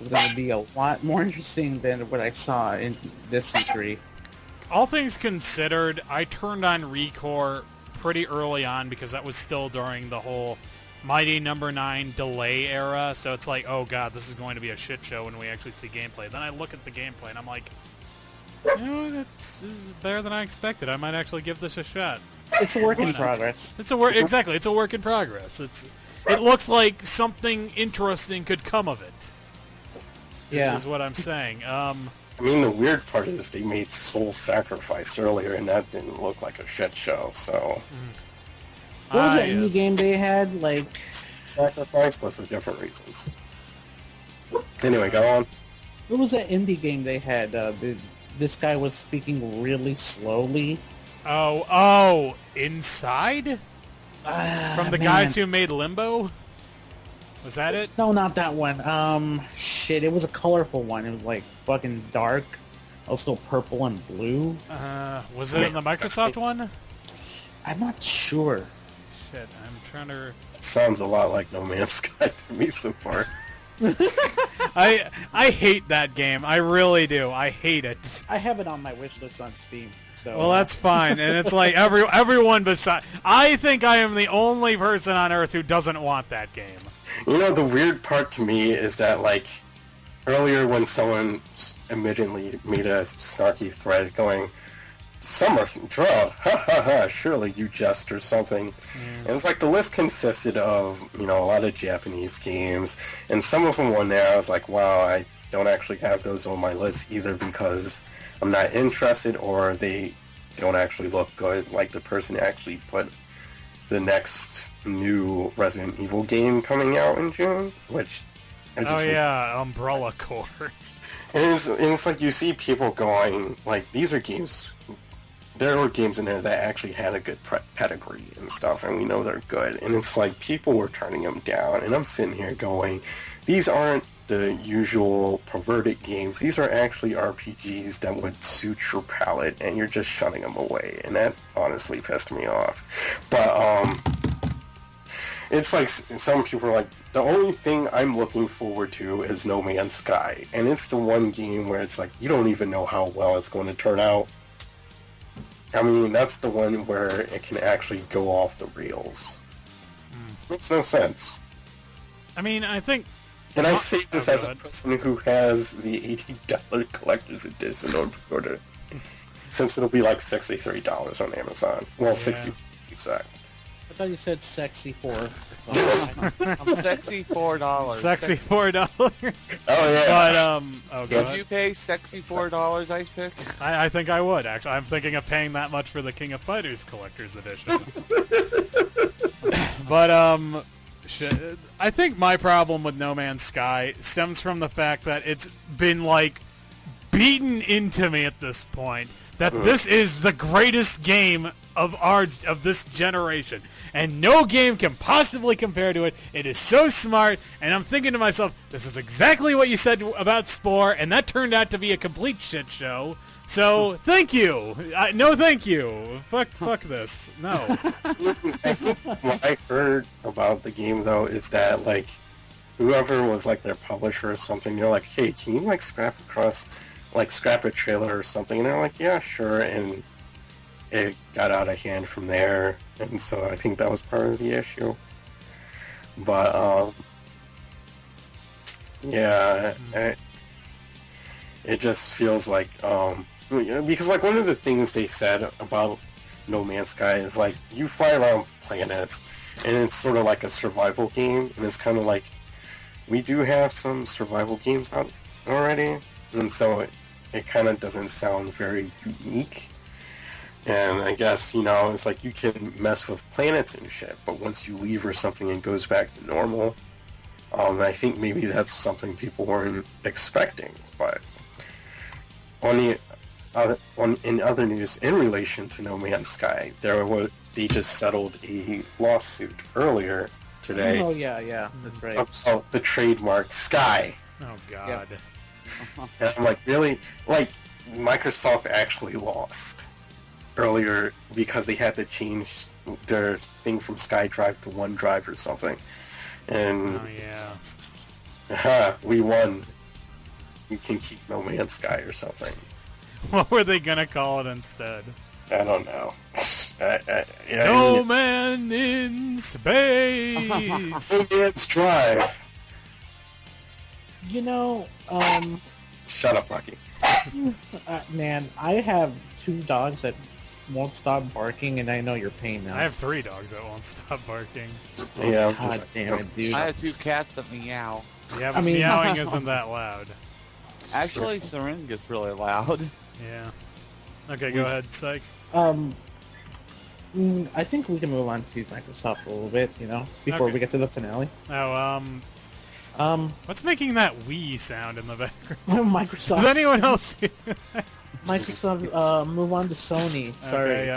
Speaker 4: was going to be a lot more interesting than what I saw in this E3.
Speaker 1: All things considered, I turned on Recore pretty early on because that was still during the whole Mighty No. 9 delay era, so it's like, oh god, this is going to be a shit show when we actually see gameplay. Then I look at the gameplay and I'm like, this is better than I expected. I might actually give this a shot.
Speaker 4: It's a work in progress.
Speaker 1: Exactly, it's a work in progress. It looks like something interesting could come of it.
Speaker 4: Yeah.
Speaker 1: Is what I'm saying.
Speaker 2: I mean, the weird part is they made Soul Sacrifice earlier, and that didn't look like a shit show, so...
Speaker 4: What was that indie game they had?
Speaker 2: Sacrifice, but for different reasons. Anyway, go on.
Speaker 4: What was that indie game they had? This guy was speaking really slowly.
Speaker 1: Oh, Inside? From the guys who made Limbo? Was that it?
Speaker 4: No, not that one. Shit, it was a colorful one. It was like fucking dark, also purple and blue.
Speaker 1: Was it in the Microsoft one?
Speaker 4: I'm not sure.
Speaker 1: Shit, I'm trying to...
Speaker 2: It sounds a lot like No Man's Sky to me so far.
Speaker 1: I hate that game. I really do. I hate it.
Speaker 4: I have it on my wish list on Steam. So
Speaker 1: well, that's fine. And it's like everyone beside... I think I am the only person on Earth who doesn't want that game.
Speaker 2: The weird part to me is that, earlier when someone admittedly made a snarky thread going, Summer drought, ha ha ha, surely you jest or something. And it's like the list consisted of, a lot of Japanese games, and some of them on there I was like, wow, I don't actually have those on my list either because I'm not interested or they don't actually look good. Like the person actually put the next new Resident Evil game coming out in June, which
Speaker 1: Umbrella Corps.
Speaker 2: And it's like you see people going, like, these are games, there were games in there that actually had a good pedigree and stuff, and we know they're good. And it's like people were turning them down, and I'm sitting here going, these aren't the usual perverted games. These are actually RPGs that would suit your palate, and you're just shunning them away. And that honestly pissed me off. But, it's like some people are like, the only thing I'm looking forward to is No Man's Sky. And it's the one game where it's like, you don't even know how well it's going to turn out. I mean, that's the one where it can actually go off the rails. Makes no sense.
Speaker 1: I mean, I think...
Speaker 2: And I say this as a person who has the $80 collector's edition on pre-order. Since it'll be like $63 on Amazon. Well, 60 exact.
Speaker 4: I thought you said sexy for.
Speaker 3: I'm sexy $4.
Speaker 1: Sexy $4.
Speaker 2: Oh yeah.
Speaker 1: But
Speaker 3: Would you pay sexy $4, Ice Pick?
Speaker 1: I think I would actually. I'm thinking of paying that much for the King of Fighters collector's edition. But I think my problem with No Man's Sky stems from the fact that it's been like beaten into me at this point that this is the greatest game of this generation, and no game can possibly compare to it. It is so smart, and I'm thinking to myself, this is exactly what you said about Spore, and that turned out to be a complete shit show. So thank you. No, thank you. Fuck this. No.
Speaker 2: What I heard about the game though is that like whoever was like their publisher or something, they're like, hey, can you like scrap a trailer or something? And they're like, yeah, sure. And it got out of hand from there, and so I think that was part of the issue. But it just feels like because like one of the things they said about No Man's Sky is like you fly around planets, and it's sort of like a survival game, and it's kind of like we do have some survival games out already, and so it kind of doesn't sound very unique. And I guess, it's like you can mess with planets and shit, but once you leave or something, it goes back to normal. I think maybe that's something people weren't expecting. But in other news, in relation to No Man's Sky, they just settled a lawsuit earlier today.
Speaker 4: Oh yeah, that's right.
Speaker 2: About the trademark Sky.
Speaker 1: Oh God.
Speaker 2: Yep. And I'm like, really? Like, Microsoft actually lost earlier because they had to change their thing from SkyDrive to OneDrive or something. And we won. You can keep No Man's Sky or something.
Speaker 1: What were they gonna call it instead?
Speaker 2: I don't know.
Speaker 1: No Man in Space.
Speaker 2: No Man's Drive. Shut up, Lucky.
Speaker 4: Man, I have 2 dogs that won't stop barking, and I know your pain now.
Speaker 1: I have 3 dogs that won't stop barking.
Speaker 2: Yeah.
Speaker 4: God damn it, dude.
Speaker 3: I have 2 cats that meow.
Speaker 1: Yeah, but meowing isn't that loud.
Speaker 3: Actually, Seren gets really loud.
Speaker 1: Yeah. Okay, go ahead, Psych.
Speaker 4: I think we can move on to Microsoft a little bit, before we get to the finale.
Speaker 1: What's making that Wii sound in the background?
Speaker 4: Microsoft.
Speaker 1: Does anyone else hear that?
Speaker 4: Microsoft, move on to Sony. Sorry.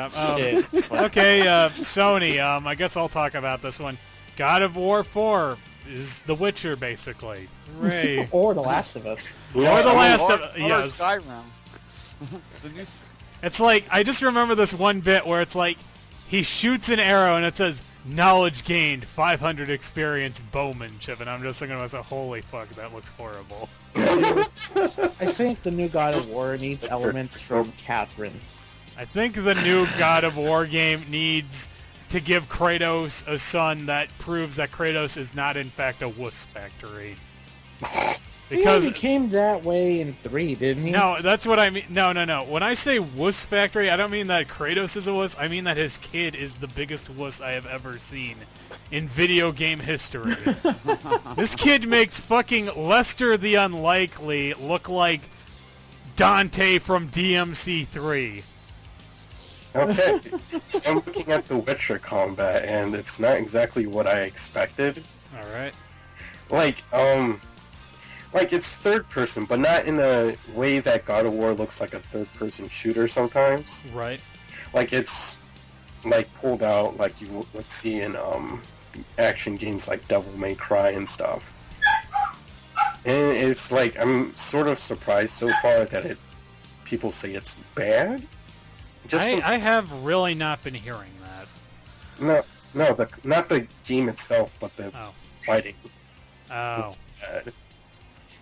Speaker 1: Okay, Sony, I guess I'll talk about this one. God of War 4 is The Witcher, basically. Hooray.
Speaker 4: Or The Last of Us.
Speaker 1: Or The Last of Us,
Speaker 3: or
Speaker 1: yes.
Speaker 3: Skyrim.
Speaker 1: It's like, I just remember this one bit where it's like, he shoots an arrow and it says, knowledge gained, 500 experience bowmanship, and I'm just thinking to myself, holy fuck, that looks horrible.
Speaker 4: I think the new God of War needs elements from Catherine.
Speaker 1: I think the new God of War game needs to give Kratos a son that proves that Kratos is not in fact a wuss factory. Because
Speaker 4: he became that way in 3, didn't he?
Speaker 1: no, that's what I mean. No. When I say wuss factory, I don't mean that Kratos is a wuss. I mean that his kid is the biggest wuss I have ever seen in video game history. This kid makes fucking Lester the Unlikely look like Dante from DMC3.
Speaker 2: Okay, so I'm looking at the Witcher combat, and it's not exactly what I expected.
Speaker 1: All right.
Speaker 2: Like it's third person, but not in a way that God of War looks like a third person shooter sometimes.
Speaker 1: Right.
Speaker 2: Like it's like pulled out like you would see in action games like Devil May Cry and stuff. And it's like I'm sort of surprised so far that people say it's bad.
Speaker 1: I have really not been hearing that.
Speaker 2: No, not the game itself, but the fighting.
Speaker 1: Oh.
Speaker 2: It's bad.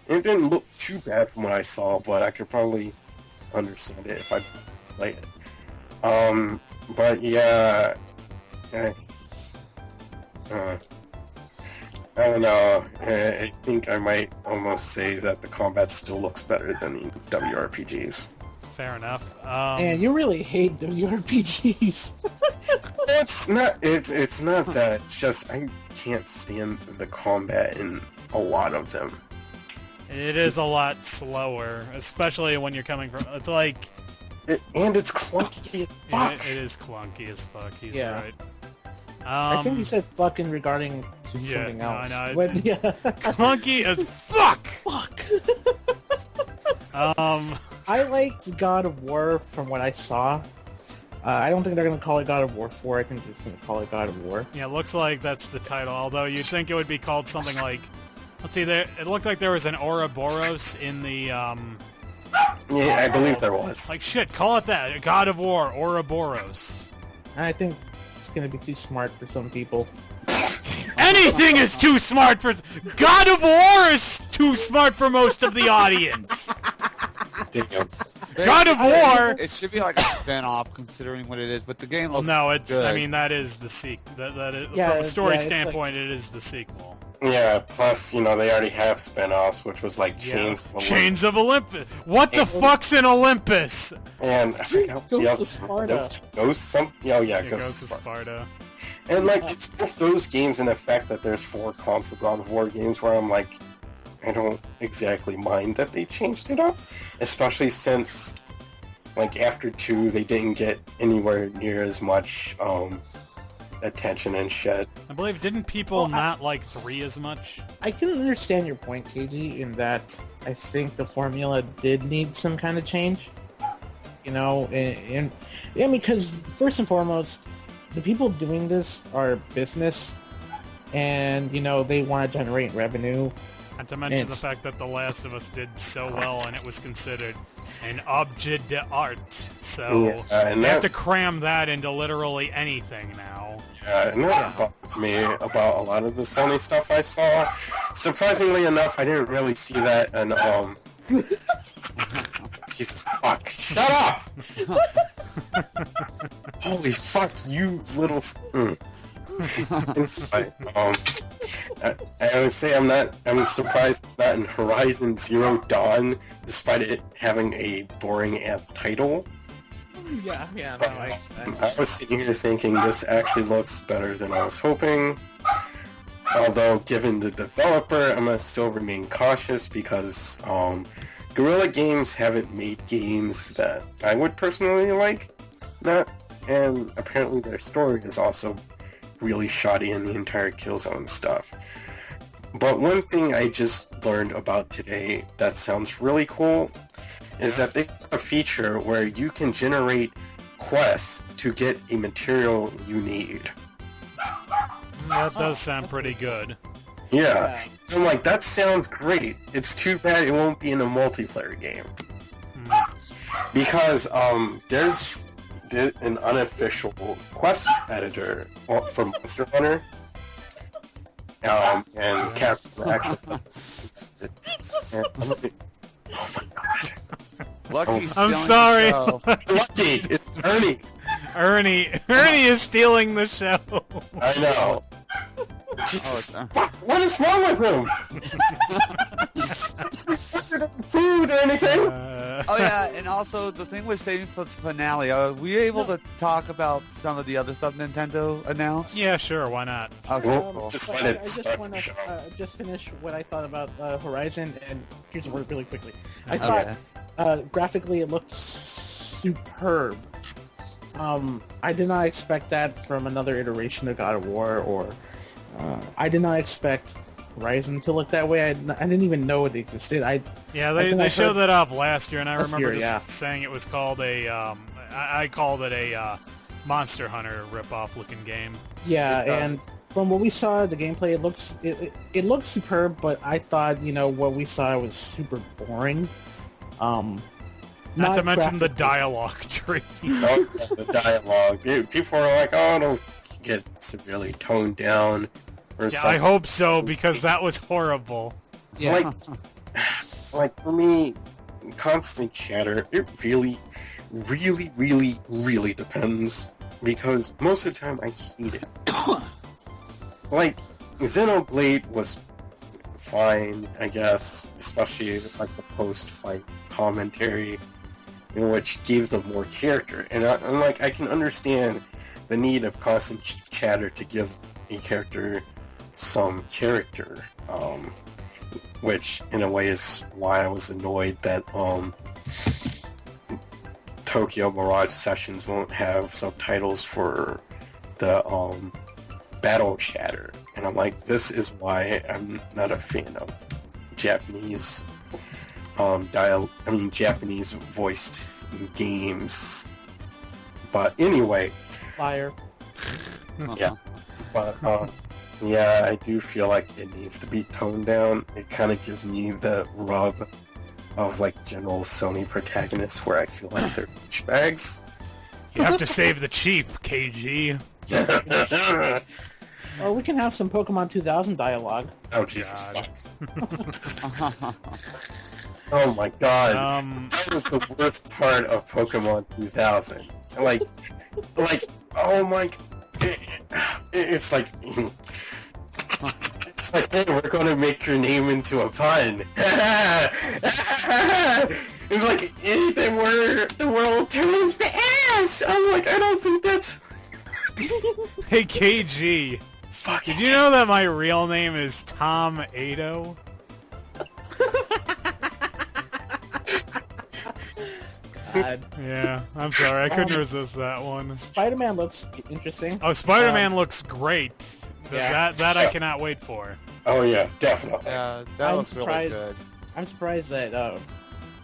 Speaker 2: It didn't look too bad from what I saw, but I could probably understand it if I played it. But yeah, I don't know. I think I might almost say that the combat still looks better than the WRPGs.
Speaker 1: Fair enough.
Speaker 4: And you really hate WRPGs.
Speaker 2: It's not that. It's just I can't stand the combat in a lot of them.
Speaker 1: It is a lot slower, especially when you're coming from. It's like.
Speaker 2: And it's clunky as fuck.
Speaker 1: It is clunky as fuck. He's
Speaker 4: Yeah.
Speaker 1: right.
Speaker 4: I think he said fucking regarding to something else.
Speaker 1: No,
Speaker 4: But, yeah.
Speaker 1: Clunky as fuck!
Speaker 4: Fuck!
Speaker 1: I
Speaker 4: liked God of War from what I saw. I don't think they're going to call it God of War 4. I think they're just going to call it God of War.
Speaker 1: Yeah, it looks like that's the title, although you'd think it would be called something like... Let's see, it looked like there was an Ouroboros in the,
Speaker 2: Yeah, I believe there was.
Speaker 1: Like, shit, call it that. God of War, Ouroboros.
Speaker 4: I think it's going to be too smart for some people.
Speaker 1: Anything is too smart for... God of War is too smart for most of the audience!
Speaker 2: Damn.
Speaker 1: God of War!
Speaker 3: It should be like a spin-off, considering what it is, but the game looks
Speaker 1: No, it's...
Speaker 3: good.
Speaker 1: I mean, that is the sequel. That is,
Speaker 4: Yeah,
Speaker 1: from a story
Speaker 4: it's
Speaker 1: standpoint, it is the sequel.
Speaker 2: Yeah, plus, they already have spin-offs, which was like Chains of Olympus.
Speaker 1: Chains of Olympus. What the fuck's in Olympus?
Speaker 2: And I forgot
Speaker 4: Ghost of Sparta.
Speaker 2: Ghost of
Speaker 1: Sparta.
Speaker 2: And it's both those games and the fact that there's 4 console God of War games where I'm like, I don't exactly mind that they changed it up. Especially since, after 2, they didn't get anywhere near as much, attention and shit.
Speaker 1: I believe, didn't people not like 3 as much?
Speaker 4: I can understand your point, KG, in that I think the formula did need some kind of change. And because first and foremost, the people doing this are business, and they want to generate revenue.
Speaker 1: Not to mention the fact that The Last of Us did so well, and it was considered an objet d'art. So
Speaker 2: and
Speaker 1: they have to cram that into literally anything now.
Speaker 2: Yeah, and that bothers me about a lot of the Sony stuff I saw. Surprisingly enough, I didn't really see that in, Jesus fuck. Shut up! Holy fuck, you little... I would say I'm surprised it's not in Horizon Zero Dawn, despite it having a boring-ass title. I was sitting here thinking this actually looks better than I was hoping. Although, given the developer, I'm going to still remain cautious because Guerrilla Games haven't made games that I would personally like. And apparently their story is also really shoddy in the entire Killzone stuff. But one thing I just learned about today that sounds really cool is that they have a feature where you can generate quests to get a material you need.
Speaker 1: That does sound pretty good.
Speaker 2: Yeah. I'm like, that sounds great. It's too bad it won't be in a multiplayer game. Because there's an unofficial quest editor for Monster Hunter. And Captain Action. Oh my god.
Speaker 3: Lucky's
Speaker 1: I'm
Speaker 3: stealing
Speaker 1: sorry.
Speaker 3: the show.
Speaker 2: Lucky, it's Ernie.
Speaker 1: Ernie is stealing the show.
Speaker 2: I know. Jesus,
Speaker 3: Oh,
Speaker 2: fuck, what is wrong with him? food or anything.
Speaker 3: Oh yeah, and also the thing with saving for the finale, are we able to talk about some of the other stuff Nintendo announced?
Speaker 1: Yeah, sure, why not?
Speaker 3: Okay,
Speaker 2: Well,
Speaker 3: cool.
Speaker 2: just
Speaker 4: But
Speaker 2: let
Speaker 4: I
Speaker 2: it
Speaker 4: just
Speaker 2: start
Speaker 4: want
Speaker 2: the show.
Speaker 4: to just finish what I thought about Horizon, and here's a word really quickly. I
Speaker 3: Okay.
Speaker 4: thought graphically it looked superb. I did not expect that from another iteration of God of War, or I did not expect Horizon to look that way. I didn't even know it existed.
Speaker 1: Yeah,
Speaker 4: I think
Speaker 1: they
Speaker 4: I
Speaker 1: showed
Speaker 4: heard-
Speaker 1: that off last year, and I
Speaker 4: Last
Speaker 1: remember
Speaker 4: year,
Speaker 1: just
Speaker 4: yeah.
Speaker 1: saying it was called a, I called it a Monster Hunter rip-off looking game.
Speaker 4: Yeah,
Speaker 3: It does.
Speaker 4: and from what we saw, the gameplay it looks superb, but I thought what we saw was super boring.
Speaker 1: Not to mention the
Speaker 4: graphically.
Speaker 1: dialogue tree.
Speaker 2: Oh, the dialogue. Dude, people are like, oh, it'll get severely toned down or
Speaker 1: Yeah,
Speaker 2: something.
Speaker 1: I hope so, because that was horrible.
Speaker 3: Yeah.
Speaker 2: Like, for me, constant chatter, it really, really, really, really depends. Because most of the time I hate it. Like, Xenoblade was fine, I guess, especially like the post-fight commentary, which gave them more character. And I'm like, I can understand the need of constant chatter to give a character some character, which in a way is why I was annoyed that Tokyo Mirage Sessions won't have subtitles for the battle chatter. And I'm like, this is why I'm not a fan of Japanese Japanese voiced games. But anyway,
Speaker 4: Fire.
Speaker 2: yeah. But yeah, I do feel like it needs to be toned down. It kind of gives me the rub of like general Sony protagonists where I feel like they're douchebags.
Speaker 1: You have to save the chief, KG.
Speaker 4: Or we can have some Pokemon 2000 dialogue.
Speaker 2: Oh Jesus
Speaker 1: God.
Speaker 2: fuck. Oh my god. That was the worst part of Pokemon 2000. Like, oh my... It's like... It's like, hey, we're gonna make your name into a pun. It's like, anything where the world turns to ash! I'm like, I don't think that's...
Speaker 1: Hey, KG.
Speaker 2: Fuck.
Speaker 1: Did you know that my real name is Tom Ado?
Speaker 4: God.
Speaker 1: Yeah, I'm sorry, I couldn't resist that one.
Speaker 4: Spider-Man looks interesting.
Speaker 1: Oh, Spider-Man looks great.
Speaker 4: Yeah.
Speaker 1: That I cannot wait for.
Speaker 2: Oh yeah, definitely.
Speaker 3: Yeah, that
Speaker 4: I'm
Speaker 3: looks really
Speaker 4: surprised.
Speaker 3: good.
Speaker 4: I'm surprised that,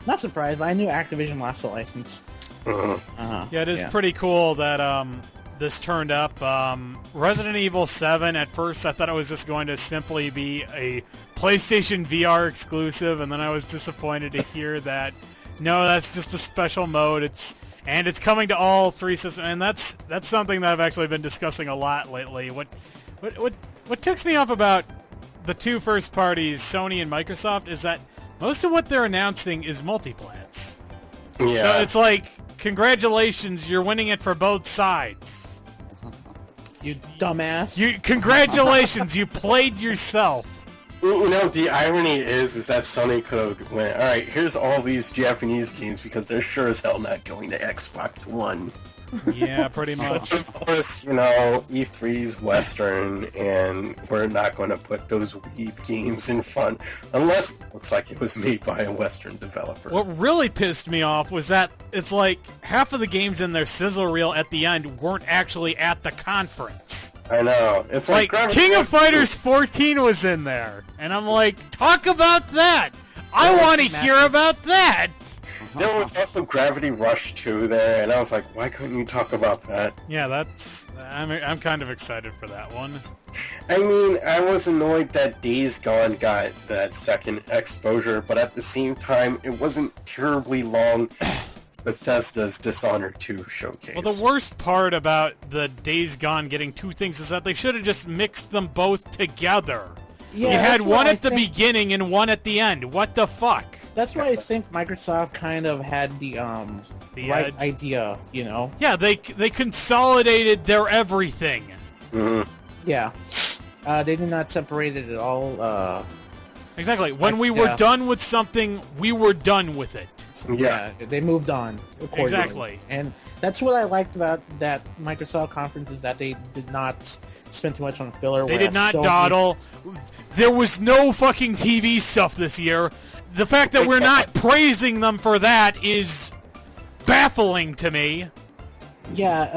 Speaker 4: not surprised, but I knew Activision lost the license.
Speaker 2: Uh-huh.
Speaker 1: Yeah, it is pretty cool that this turned up. Resident Evil 7, at first I thought it was just going to simply be a PlayStation VR exclusive, and then I was disappointed to hear that, no, that's just a special mode. It's coming to all three systems, and that's something that I've actually been discussing a lot lately. What ticks me off about the two first parties, Sony and Microsoft, is that most of what they're announcing is multiplats.
Speaker 2: Yeah.
Speaker 1: So it's like, congratulations, you're winning it for both sides.
Speaker 4: You dumbass.
Speaker 1: Congratulations, you played yourself.
Speaker 2: You know, the irony is that Sony could have went, alright, here's all these Japanese games because they're sure as hell not going to Xbox One.
Speaker 1: Yeah, pretty much.
Speaker 2: Of course, you know, E3's Western, and we're not going to put those Weeb games in front unless it looks like it was made by a Western developer.
Speaker 1: What really pissed me off was that it's like half of the games in their sizzle reel at the end weren't actually at the conference.
Speaker 2: I know. It's
Speaker 1: Like, King of Fighters 14 was in there, and I'm like, talk about that! I want to hear about that!
Speaker 2: There was also Gravity Rush 2 there, and I was like, why couldn't you talk about that?
Speaker 1: Yeah, I'm kind of excited for that one.
Speaker 2: I mean, I was annoyed that Days Gone got that second exposure, but at the same time, it wasn't terribly long. Bethesda's Dishonored 2 showcase.
Speaker 1: Well, the worst part about the Days Gone getting two things is that they should have just mixed them both together.
Speaker 4: Yeah,
Speaker 1: you had
Speaker 4: that's what
Speaker 1: one
Speaker 4: I
Speaker 1: at the
Speaker 4: think-
Speaker 1: beginning and one at the end. What the fuck?
Speaker 4: That's why I think Microsoft kind of had the right idea, you know?
Speaker 1: Yeah, they consolidated their everything.
Speaker 2: Mhm.
Speaker 4: Yeah. They did not separate it at all.
Speaker 1: Exactly. When we were done with something, we were done with it.
Speaker 2: Yeah.
Speaker 4: They moved on accordingly.
Speaker 1: Exactly.
Speaker 4: And that's what I liked about that Microsoft conference is that they did not spend too much on filler.
Speaker 1: They did not dawdle. There was no fucking TV stuff this year. The fact that we're not praising them for that is baffling to me.
Speaker 4: Yeah,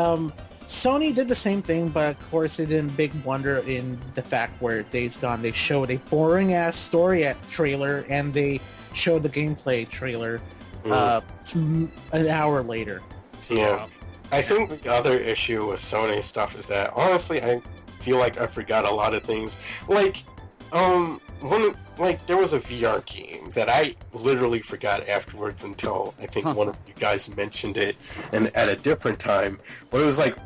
Speaker 4: Sony did the same thing, but of course they did a big blunder in the fact where Days Gone, they showed a boring-ass story trailer, and they showed the gameplay trailer an hour later.
Speaker 2: Yeah. I think the other issue with Sony stuff is that, honestly, I feel like I forgot a lot of things. Like, there was a VR game that I literally forgot afterwards until I think one of you guys mentioned it and at a different time. But it was like,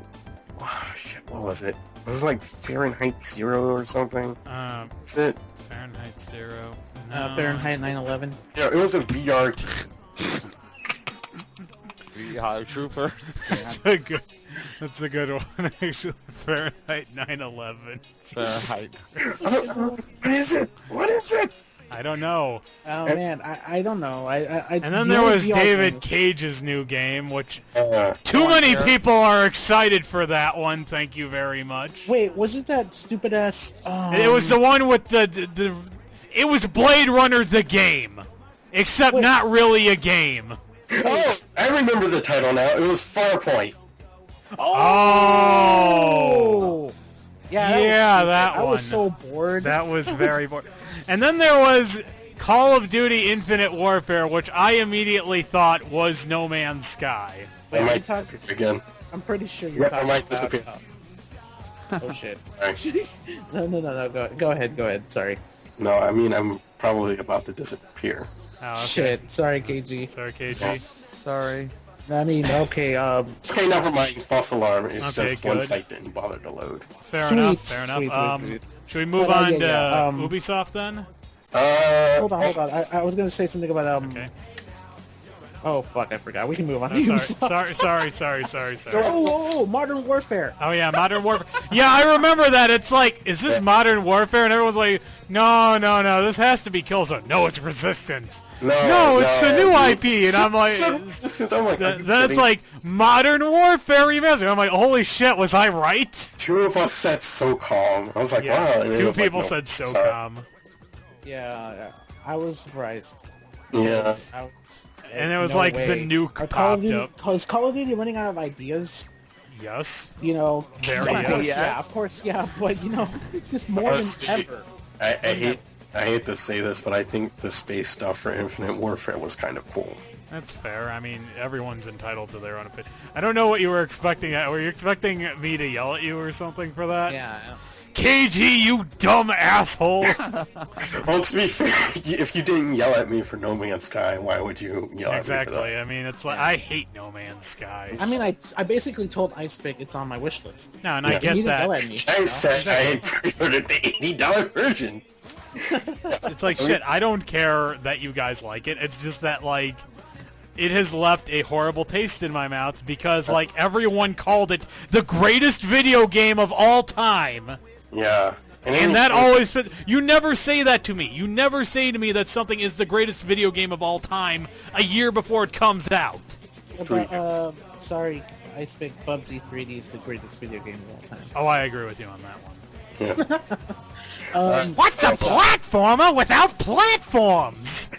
Speaker 2: oh, shit, what was it? Was it like Fahrenheit 0 or something? Is it?
Speaker 1: Fahrenheit 0. No.
Speaker 4: Fahrenheit 9/11.
Speaker 2: Yeah, it was a VR game.
Speaker 3: VR Trooper.
Speaker 1: That's a good one, actually. Fahrenheit 9/11.
Speaker 3: Fahrenheit.
Speaker 2: What is it?
Speaker 1: I don't know.
Speaker 4: Oh man, I don't know.
Speaker 1: And then there was David Cage's new game, which too many people are excited for that one. Thank you very much.
Speaker 4: Wait, was it that stupid ass?
Speaker 1: It was the one with the. It was Blade Runner the game, except not really a game.
Speaker 2: Oh, I remember the title now. It was Farpoint.
Speaker 1: Oh!
Speaker 4: Yeah,
Speaker 1: that
Speaker 4: I
Speaker 1: one.
Speaker 4: was so bored.
Speaker 1: That was very boring. And then there was Call of Duty Infinite Warfare, which I immediately thought was No Man's Sky.
Speaker 2: I might disappear again.
Speaker 4: I'm pretty sure you're talking
Speaker 2: I might
Speaker 4: about...
Speaker 2: disappear.
Speaker 4: Oh shit. No. Go ahead. Sorry.
Speaker 2: No, I mean, I'm probably about to disappear.
Speaker 1: Oh, okay.
Speaker 4: Shit. Sorry, KG.
Speaker 1: Sorry, KG.
Speaker 3: Sorry.
Speaker 4: I mean, okay,
Speaker 2: Okay, never mind. False alarm. It's
Speaker 1: Okay,
Speaker 2: just one
Speaker 1: good.
Speaker 2: site didn't bother to load.
Speaker 1: Fair enough.
Speaker 4: Sweet.
Speaker 1: Should we move on to Ubisoft then?
Speaker 4: Hold on. I was gonna say something about,
Speaker 1: Okay.
Speaker 4: Oh, fuck, I forgot. We can move on.
Speaker 1: Oh, sorry.
Speaker 4: Oh, Modern Warfare.
Speaker 1: Oh, yeah, Modern Warfare. Yeah, I remember that. It's like, is this Modern Warfare? And everyone's like, no, this has to be Killzone. No, it's Resistance. No, it's a new IP. And I'm like, then it's like, Modern Warfare Remastered. I'm like, holy shit, was I right?
Speaker 2: Two of us said SOCOM. I was like, wow.
Speaker 1: Two people said SOCOM.
Speaker 4: Yeah, I was surprised.
Speaker 2: Yeah.
Speaker 1: And it was like the nuke popped up.
Speaker 4: Is Call of Duty running out of ideas?
Speaker 1: Yes.
Speaker 4: You know,
Speaker 1: Very yes.
Speaker 4: Yeah, of course, yeah, but you know, it's just more than ever.
Speaker 2: I hate to say this, but I think the space stuff for Infinite Warfare was kind of cool.
Speaker 1: That's fair. I mean, everyone's entitled to their own opinion. I don't know what you were expecting. Were you expecting me to yell at you or something for that?
Speaker 4: Yeah.
Speaker 1: KG, you dumb asshole!
Speaker 2: Well, to be fair, if you didn't yell at me for No Man's Sky, why would you yell at me for that?
Speaker 1: I mean, it's like, I hate No Man's Sky.
Speaker 4: I mean, I basically told Icepick it's on my wish list.
Speaker 1: No, and I get
Speaker 4: he didn't
Speaker 1: that.
Speaker 4: yell at me.
Speaker 2: I said I had pre-ordered the $80 version.
Speaker 1: It's like, shit, I don't care that you guys like it. It's just that, like, it has left a horrible taste in my mouth because, like, everyone called it the greatest video game of all time.
Speaker 2: Yeah.
Speaker 1: And that always... You never say that to me. You never say to me that something is the greatest video game of all time a year before it comes out.
Speaker 4: But, sorry, Icepick, Bubsy 3D is the greatest video game of all time.
Speaker 1: Oh, I agree with you on that one.
Speaker 2: Yeah.
Speaker 1: What's a platformer without platforms?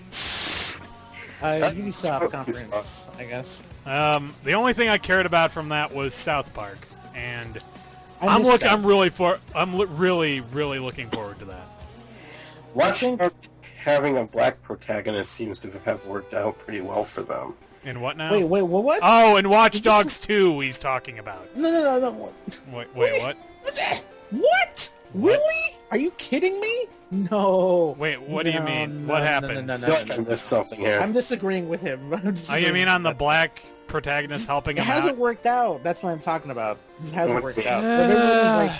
Speaker 4: Ubisoft conference, I guess.
Speaker 1: The only thing I cared about from that was South Park, and
Speaker 4: I'm
Speaker 1: really looking forward to that.
Speaker 2: Watching having a black protagonist seems to have worked out pretty well for them.
Speaker 1: And what now?
Speaker 4: Wait, what?
Speaker 1: Oh, and Watch Dogs 2 he's talking about.
Speaker 4: No.
Speaker 1: Wait, what?
Speaker 4: What? Really? Are you kidding me? No.
Speaker 1: Wait, what do you mean? What happened?
Speaker 2: I feel like I missed something here.
Speaker 4: I'm disagreeing with him.
Speaker 1: Oh, you mean on the black protagonist helping him out?
Speaker 4: It hasn't worked out. That's what I'm talking about. This hasn't worked out. But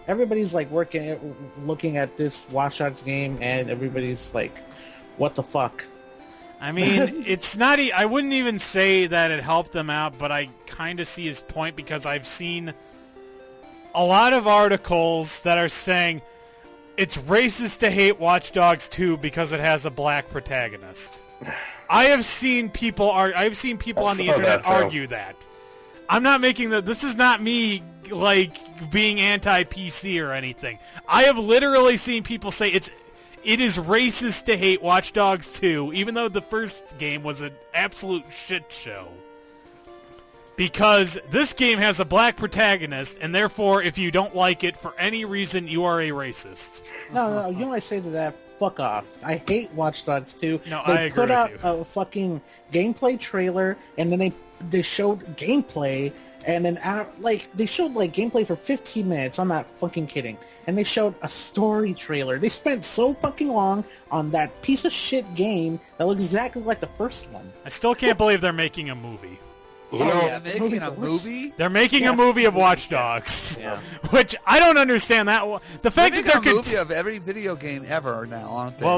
Speaker 4: everybody's like looking at this Watch Dogs game, and everybody's like, "What the fuck?"
Speaker 1: I mean, it's not. I wouldn't even say that it helped them out, but I kind of see his point because I've seen a lot of articles that are saying, it's racist to hate Watch Dogs 2 because it has a black protagonist. I have seen people on the internet argue that. I'm not making this is not me like being anti-PC or anything. I have literally seen people say it is racist to hate Watch Dogs 2, even though the first game was an absolute shit show. Because this game has a black protagonist, and therefore, if you don't like it for any reason, you are a racist.
Speaker 4: No, you know what I say to that? Fuck off. I hate Watch Dogs 2.
Speaker 1: No,
Speaker 4: they
Speaker 1: I agree
Speaker 4: put out
Speaker 1: with you.
Speaker 4: a fucking gameplay trailer, and then they showed gameplay, and then they showed like gameplay for 15 minutes. I'm not fucking kidding. And they showed a story trailer. They spent so fucking long on that piece of shit game that looks exactly like the first one.
Speaker 1: I still can't believe they're making a movie.
Speaker 2: You know,
Speaker 3: They're making a movie?
Speaker 1: They're making a movie of Watch Dogs,
Speaker 4: Yeah.
Speaker 1: which I don't understand. The fact that
Speaker 3: They're
Speaker 1: they're
Speaker 3: making a movie of every video game ever now, aren't they?
Speaker 1: well,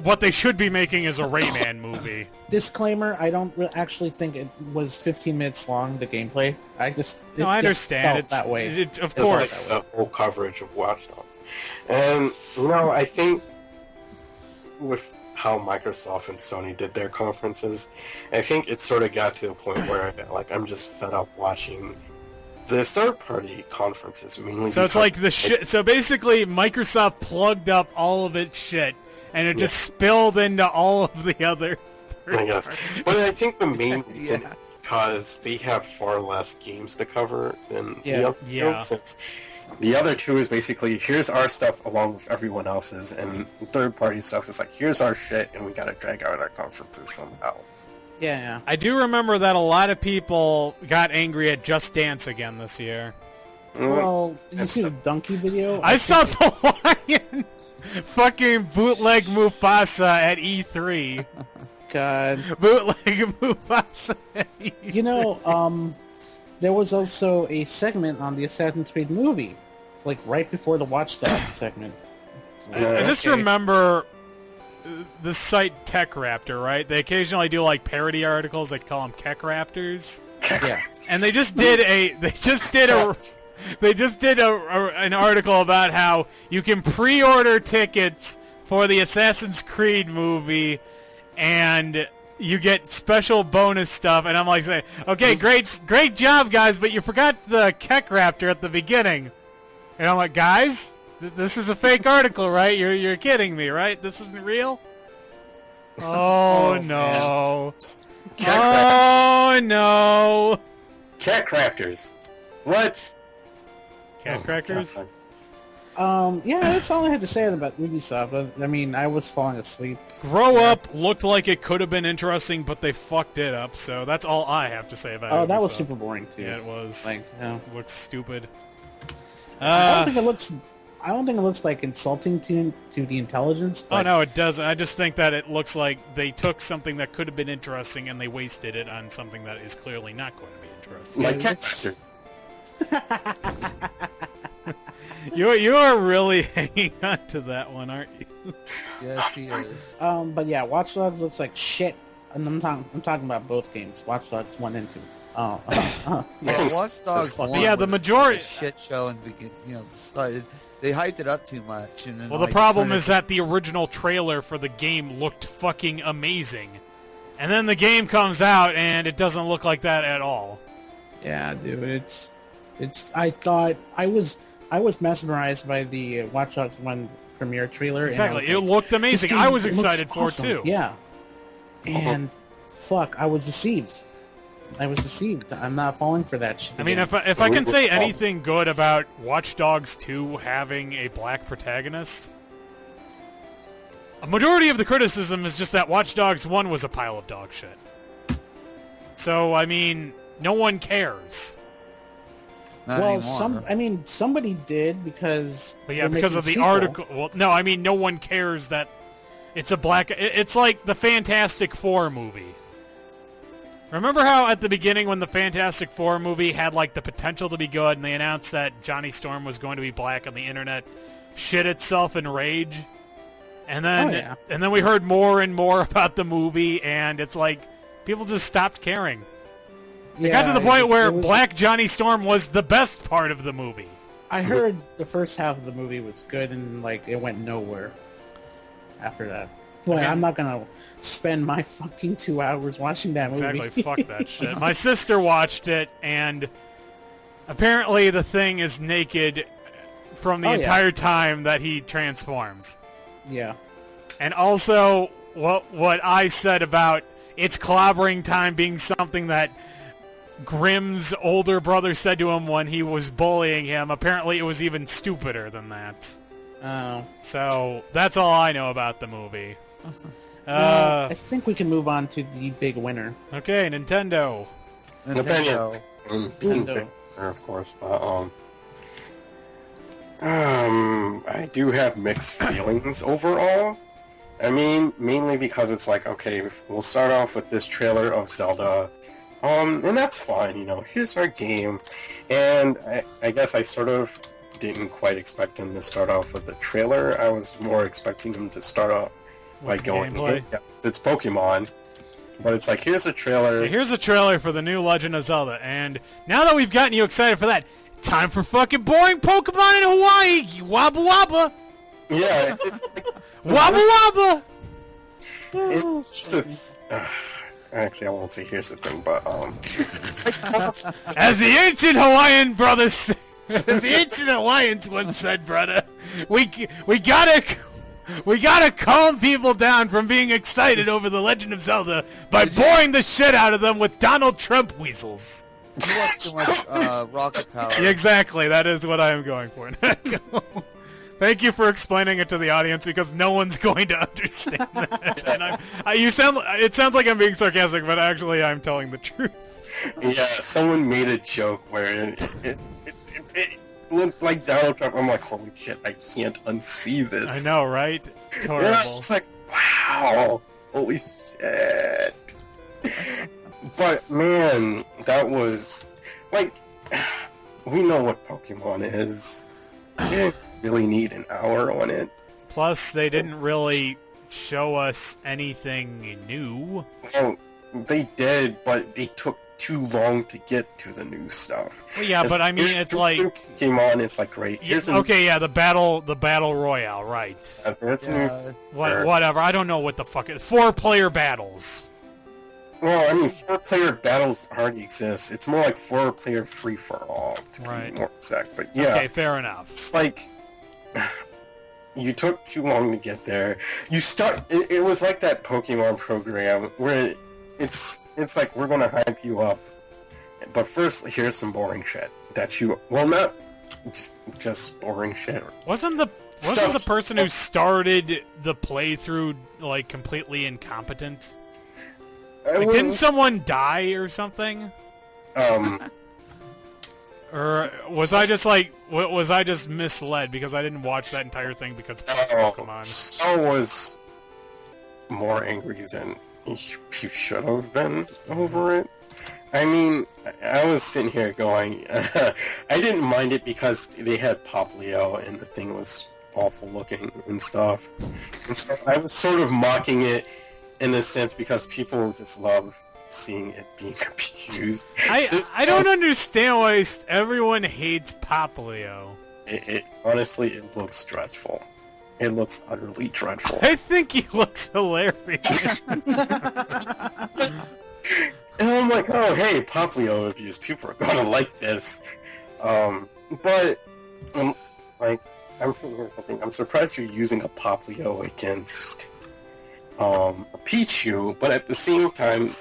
Speaker 1: what they should be making is a Rayman movie.
Speaker 4: Disclaimer, I don't actually think it was 15 minutes long, the gameplay. I understand.
Speaker 1: It's
Speaker 4: that way.
Speaker 1: Of
Speaker 2: it's
Speaker 1: course.
Speaker 2: like the whole coverage of Watch Dogs. And, I think with how Microsoft and Sony did their conferences, I think it sort of got to a point where, I'm just fed up watching the third-party conferences, mainly.
Speaker 1: So it's like the shit. So basically, Microsoft plugged up all of its shit, and it just spilled into all of the other.
Speaker 2: I guess. But I think the main reason is because they have far less games to cover than the other two, since the other two is basically, here's our stuff along with everyone else's, and third-party stuff is like, here's our shit, and we gotta drag out our conferences somehow.
Speaker 4: Yeah.
Speaker 1: I do remember that a lot of people got angry at Just Dance again this year.
Speaker 4: Well, you see the donkey video?
Speaker 1: I saw the lion fucking bootleg Mufasa at E3.
Speaker 4: God.
Speaker 1: Bootleg Mufasa at E3.
Speaker 4: There was also a segment on the Assassin's Creed movie, like right before the Watch Dogs segment.
Speaker 1: I just remember the site Tech Raptor, right? They occasionally do like parody articles. They call them Keck Raptors.
Speaker 4: Yeah.
Speaker 1: And they just did an article about how you can pre-order tickets for the Assassin's Creed movie, and you get special bonus stuff. And I'm like saying, okay, great job, guys, but you forgot the Keck Raptor at the beginning. And I'm like, guys, this is a fake article, right? You're kidding me, right? This isn't real? Oh, no. Oh, no.
Speaker 2: Cat Crafters. What?
Speaker 1: Cat crackers?
Speaker 4: Yeah, that's all I had to say about Ubisoft. I mean, I was falling asleep.
Speaker 1: Grow Up looked like it could have been interesting, but they fucked it up, so that's all I have to say about it.
Speaker 4: Oh, that was super boring, too.
Speaker 1: Yeah, it was. Looks stupid.
Speaker 4: I don't think it looks like insulting to the intelligence.
Speaker 1: Oh, no, it doesn't. I just think that it looks like they took something that could have been interesting and they wasted it on something that is clearly not going to be interesting.
Speaker 2: Like Cat Crafter.
Speaker 1: You are really hanging on to that one, aren't you?
Speaker 3: Yes, he is.
Speaker 4: But yeah, Watch Dogs looks like shit. And I'm talking about both games, Watch Dogs 1 and 2.
Speaker 3: Yeah, Watch Dogs 1
Speaker 1: yeah, the
Speaker 3: was
Speaker 1: majority
Speaker 3: a shit show and started. They hyped it up too much. And then,
Speaker 1: well, the problem is that the original trailer for the game looked fucking amazing. And then the game comes out and it doesn't look like that at all.
Speaker 4: Yeah, dude, it's I thought I was mesmerized by the Watch Dogs 1 premiere trailer.
Speaker 1: Exactly.
Speaker 4: And
Speaker 1: It looked amazing. I was excited for it
Speaker 4: awesome.
Speaker 1: too.
Speaker 4: Yeah. And fuck, I was deceived. I'm not falling for that shit.
Speaker 1: I mean, if I can say anything good about Watch Dogs 2 having a black protagonist, a majority of the criticism is just that Watch Dogs 1 was a pile of dog shit. So, I mean, no one cares.
Speaker 3: Not anymore.
Speaker 4: Somebody did because.
Speaker 1: But yeah, because of the article. Well, no, I mean, no one cares that it's a black. It's like the Fantastic Four movie. Remember how at the beginning when the Fantastic Four movie had like the potential to be good, and they announced that Johnny Storm was going to be black, and the internet shit itself in rage, and then we heard more and more about the movie, and it's like people just stopped caring. It got to the point where Black Johnny Storm was the best part of the movie.
Speaker 4: I heard the first half of the movie was good, and like it went nowhere after that. Boy, I'm not gonna spend my fucking 2 hours watching that movie.
Speaker 1: Exactly, fuck that shit. My sister watched it, and apparently the Thing is naked from the entire time that he transforms.
Speaker 4: Yeah.
Speaker 1: And also, what I said about it's clobbering time being something that Grimm's older brother said to him when he was bullying him, apparently it was even stupider than that.
Speaker 4: Oh.
Speaker 1: So, that's all I know about the movie.
Speaker 4: I think we can move on to the big winner.
Speaker 1: Okay, Nintendo.
Speaker 2: Nintendo. Of course, but I do have mixed feelings overall. I mean, mainly because it's like, okay, we'll start off with this trailer of Zelda, and that's fine, you know, here's our game, and I guess I sort of didn't quite expect him to start off with the trailer. I was more expecting him to start off by going, yeah, it's Pokemon, but it's like, here's a trailer.
Speaker 1: Yeah, here's a trailer for the new Legend of Zelda, and now that we've gotten you excited for that, time for fucking boring Pokemon in Hawaii, you wabba wabba!
Speaker 2: Yeah, it's like,
Speaker 1: wabba wabba!
Speaker 2: It's just actually, I won't say here's the thing, but
Speaker 1: as the ancient Hawaiian brothers, as the ancient Hawaiians once said, brother, we gotta calm people down from being excited over the Legend of Zelda by boring the shit out of them with Donald Trump weasels.
Speaker 3: You watch too much Rocket Power.
Speaker 1: Yeah, exactly, that is what I am going for. Thank you for explaining it to the audience, because no one's going to understand that. And it sounds like I'm being sarcastic, but actually I'm telling the truth.
Speaker 2: Yeah, someone made a joke where it looked like Donald Trump. I'm like, holy shit, I can't unsee this.
Speaker 1: I know, right? It's horrible.
Speaker 2: Yeah, it's like, wow, holy shit. But man, that was like, we know what Pokemon is. We didn't really need an hour on it.
Speaker 1: Plus, they didn't really show us anything new.
Speaker 2: Well, they did, but they took too long to get to the new stuff.
Speaker 1: Well, yeah, but I mean, it's like
Speaker 2: Pokemon. It's like great.
Speaker 1: The battle royale, right? Whatever. I don't know what the fuck it is. 4-player battles.
Speaker 2: Well, I mean, 4-player battles already exist. It's more like 4-player free-for-all, to be more exact. But yeah.
Speaker 1: Okay, fair enough.
Speaker 2: It's like, you took too long to get there. It was like that Pokemon program where it's like, we're gonna hype you up, but first, here's some boring shit that you, well, not just boring shit.
Speaker 1: Wasn't the person who started the playthrough, like, completely incompetent? Like, didn't someone die or something? Or was I just misled because I didn't watch that entire thing because Pokemon?
Speaker 2: I was more angry than you should have been over it. I mean, I was sitting here going, I didn't mind it because they had Poplio and the thing was awful looking and stuff. And so I was sort of mocking it in a sense because people just love seeing it being abused.
Speaker 1: I don't understand why everyone hates Poplio.
Speaker 2: It honestly, it looks dreadful. It looks utterly dreadful.
Speaker 1: I think he looks hilarious.
Speaker 2: And I'm like, oh, hey, Poplio abuse. People are gonna like this. But, I'm sitting here thinking, I'm surprised you're using a Poplio against a Pichu, but at the same time,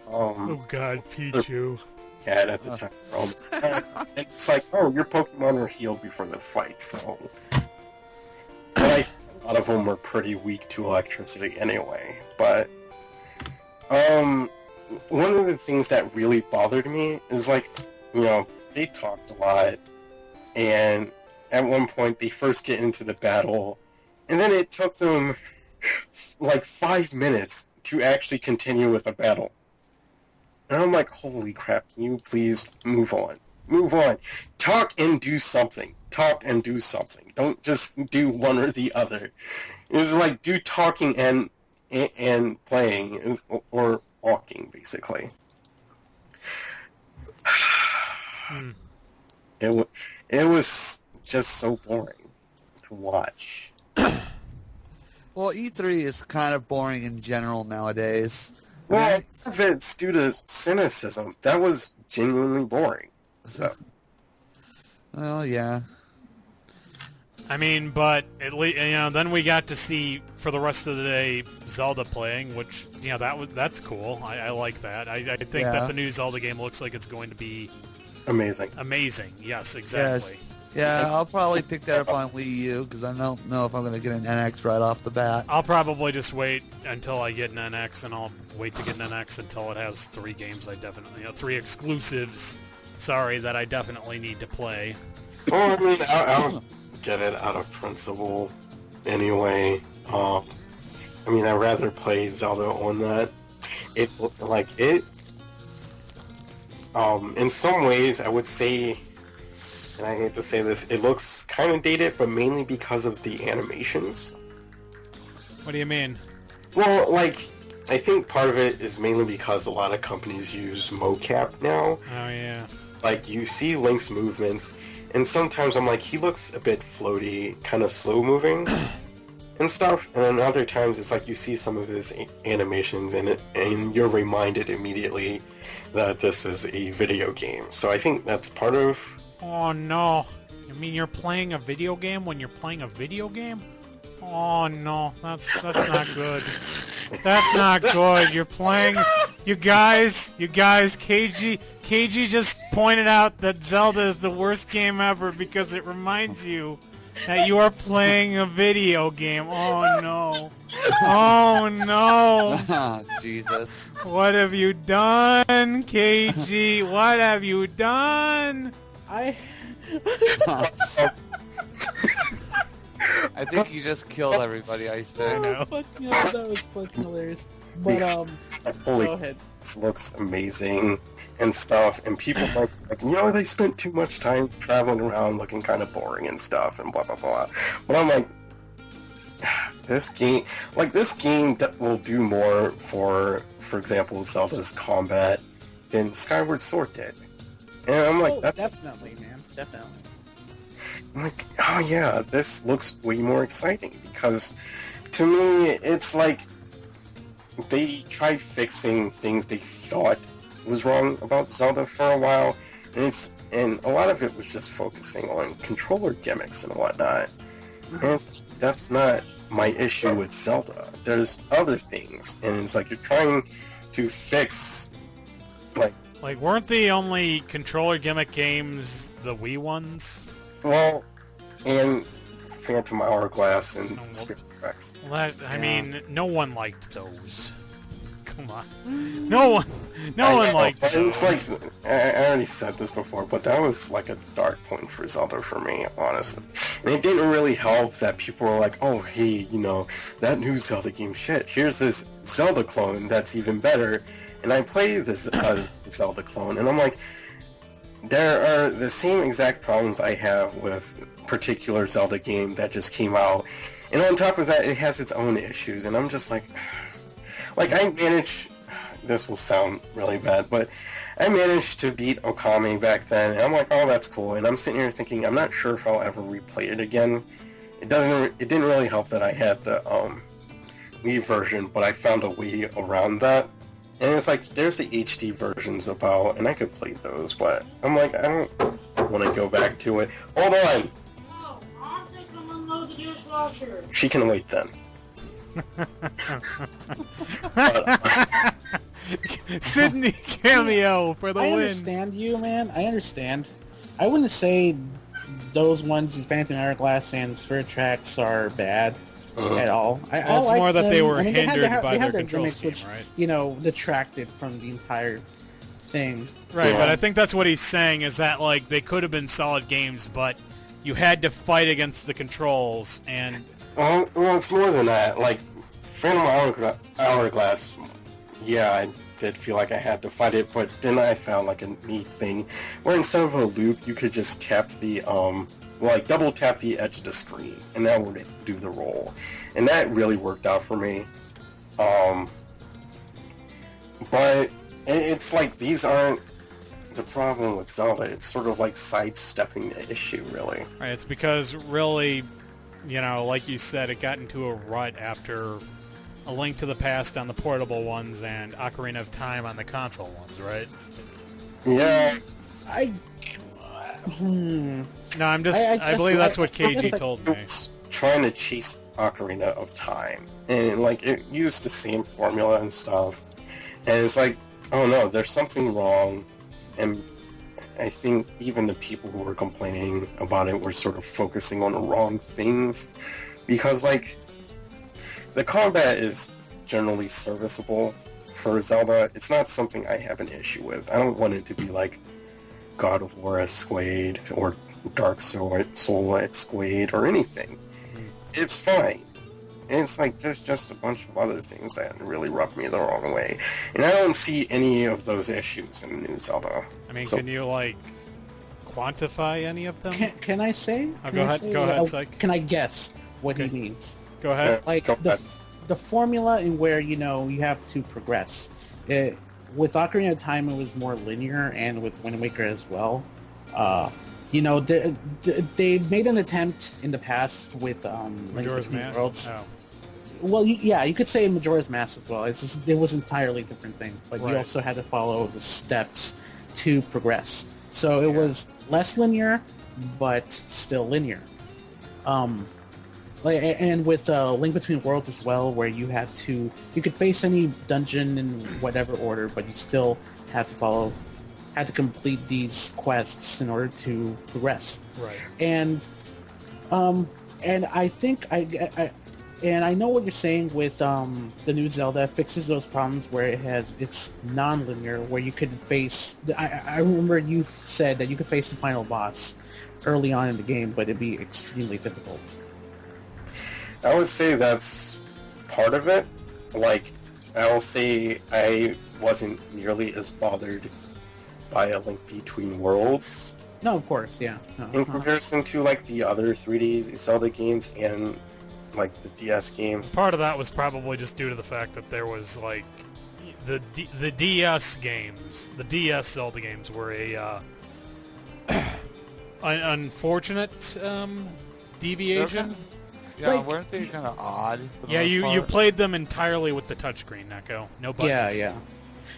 Speaker 1: oh god, Pichu.
Speaker 2: Cat at the time. It's like, oh, your Pokemon were healed before the fight, so. But a lot of them were pretty weak to electricity anyway. But, one of the things that really bothered me is, like, you know, they talked a lot, and at one point they first get into the battle, and then it took them like 5 minutes to actually continue with the battle. And I'm like, holy crap, can you please move on? Move on. Talk and do something. Talk and do something. Don't just do one or the other. It's like, do talking and playing, or walking, basically. it was just so boring to watch.
Speaker 3: Well, E3 is kind of boring in general nowadays.
Speaker 2: Well, if it's due to cynicism, that was genuinely boring. So.
Speaker 3: Well, yeah.
Speaker 1: I mean, but at least then we got to see for the rest of the day Zelda playing, which that's cool. I like that. I think that the new Zelda game looks like it's going to be
Speaker 2: amazing.
Speaker 1: Amazing, yes, exactly.
Speaker 3: Yes. Yeah, I'll probably pick that up on Wii U because I don't know if I'm going to get an NX right off the bat.
Speaker 1: I'll probably just wait until I get an NX, and I'll wait to get an NX until it has 3 games three exclusives. Sorry, that I definitely need to play.
Speaker 2: Well, I mean, I'll get it out of principle anyway. I mean, I'd rather play Zelda on that. In some ways, I would say, and I hate to say this, it looks kind of dated, but mainly because of the animations.
Speaker 1: What do you mean?
Speaker 2: Well, I think part of it is mainly because a lot of companies use mocap now.
Speaker 1: Oh, yeah.
Speaker 2: You see Link's movements, and sometimes I'm like, he looks a bit floaty, kind of slow-moving and stuff, and then other times it's like you see some of his animations, and you're reminded immediately that this is a video game. So I think that's part of...
Speaker 1: Oh, no. You mean you're playing a video game when you're playing a video game? Oh, no. That's not good. That's not good. You're playing... You guys, KG just pointed out that Zelda is the worst game ever because it reminds you that you are playing a video game. Oh, no. Oh, no.
Speaker 3: Jesus.
Speaker 1: What have you done, KG? What have you done?
Speaker 3: I think you just killed everybody, I think.
Speaker 1: I know.
Speaker 4: That was fucking hilarious. But,
Speaker 2: Holy,
Speaker 4: go ahead.
Speaker 2: This looks amazing and stuff, and people like, they spent too much time traveling around looking kind of boring and stuff, and blah, blah, blah. But I'm like, this game will do more for example, Zelda's combat than Skyward Sword did. And I'm like,
Speaker 4: definitely, man. Definitely.
Speaker 2: I'm like, oh yeah, this looks way more exciting, because to me, it's like they tried fixing things they thought was wrong about Zelda for a while, and a lot of it was just focusing on controller gimmicks and whatnot. And that's not my issue with Zelda. There's other things, and it's like you're trying to fix,
Speaker 1: weren't the only controller gimmick games the Wii ones?
Speaker 2: Well, and Phantom Hourglass and Spirit Tracks.
Speaker 1: Well, I mean, no one liked those. Come on. No one liked those.
Speaker 2: It's like, I already said this before, but that was like a dark point for Zelda for me, honestly. And it didn't really help that people were like, oh, hey, that new Zelda game, shit, here's this Zelda clone that's even better. And I play this Zelda clone, and I'm like, there are the same exact problems I have with particular Zelda game that just came out. And on top of that, it has its own issues, and I'm just like I managed, this will sound really bad, but I managed to beat Okami back then, and I'm like, oh, that's cool, and I'm sitting here thinking, I'm not sure if I'll ever replay it again. It didn't really help that I had the Wii version, but I found a way around that, and it's like, there's the HD versions about, and I could play those, but I'm like, I don't want to go back to it. Hold on!
Speaker 5: No, Mom said come unload the dishwasher.
Speaker 2: She can wait then.
Speaker 1: Sydney cameo for the win.
Speaker 4: I understand you, man. I understand. I wouldn't say those ones in Phantom Hourglass and Spirit Tracks are bad at all.
Speaker 1: It's more that they were hindered by their control scheme,
Speaker 4: which,
Speaker 1: right?
Speaker 4: Detracted from the entire thing.
Speaker 1: Right, but I think that's what he's saying, is that, they could have been solid games, but you had to fight against the controls, and...
Speaker 2: Well, it's more than that. Phantom Hourglass, yeah, I did feel like I had to fight it, but then I found, a neat thing, where instead of a loop, you could just tap the, double tap the edge of the screen, and that would do the roll. And that really worked out for me. But it's like, these aren't the problem with Zelda. It's sort of like sidestepping the issue, really.
Speaker 1: Right, it's because really, like you said, it got into a rut after A Link to the Past on the portable ones and Ocarina of Time on the console ones, right?
Speaker 2: Yeah.
Speaker 1: No, I believe that's what KG told me.
Speaker 2: It's trying to chase Ocarina of Time, and like it used the same formula and stuff, and it's like, oh no, there's something wrong, and I think even the people who were complaining about it were sort of focusing on the wrong things, because like the combat is generally serviceable for Zelda. It's not something I have an issue with. I don't want it to be like God of War Esquade or Dark Soul Esquade or anything. It's fine. And it's like there's just a bunch of other things that really rub me the wrong way. And I don't see any of those issues in the new Zelda.
Speaker 1: I mean, can you, like, quantify any of them?
Speaker 4: Can I say?
Speaker 1: Go ahead, Syke.
Speaker 4: Can I guess what he means?
Speaker 1: Go ahead.
Speaker 4: Like, the formula in where, you have to progress. With Ocarina of Time, it was more linear, and with Wind Waker as well. They made an attempt in the past with
Speaker 1: Majora's Mask.
Speaker 4: Worlds.
Speaker 1: Oh.
Speaker 4: Well, you could say Majora's Mask as well. It was entirely different thing, but
Speaker 1: Right.
Speaker 4: you also had to follow the steps to progress. So it was less linear, but still linear. And with Link Between Worlds as well, where you could face any dungeon in whatever order, but you still had to complete these quests in order to progress.
Speaker 1: Right.
Speaker 4: And I think I know what you're saying with the new Zelda fixes those problems where it's non-linear, where you could face. I remember you said that you could face the final boss early on in the game, but it'd be extremely difficult.
Speaker 2: I would say that's part of it. Like, I will say I wasn't nearly as bothered by A Link Between Worlds.
Speaker 4: No, of course, yeah. No,
Speaker 2: in comparison to, like, the other 3D Zelda games and, like, the DS games.
Speaker 1: Part of that was probably just due to the fact that there was, like, the DS games, the DS Zelda games were a unfortunate deviation.
Speaker 3: Yeah, weren't they kind of odd?
Speaker 1: Yeah, you played them entirely with the touchscreen, Neko. No buttons.
Speaker 4: Yeah.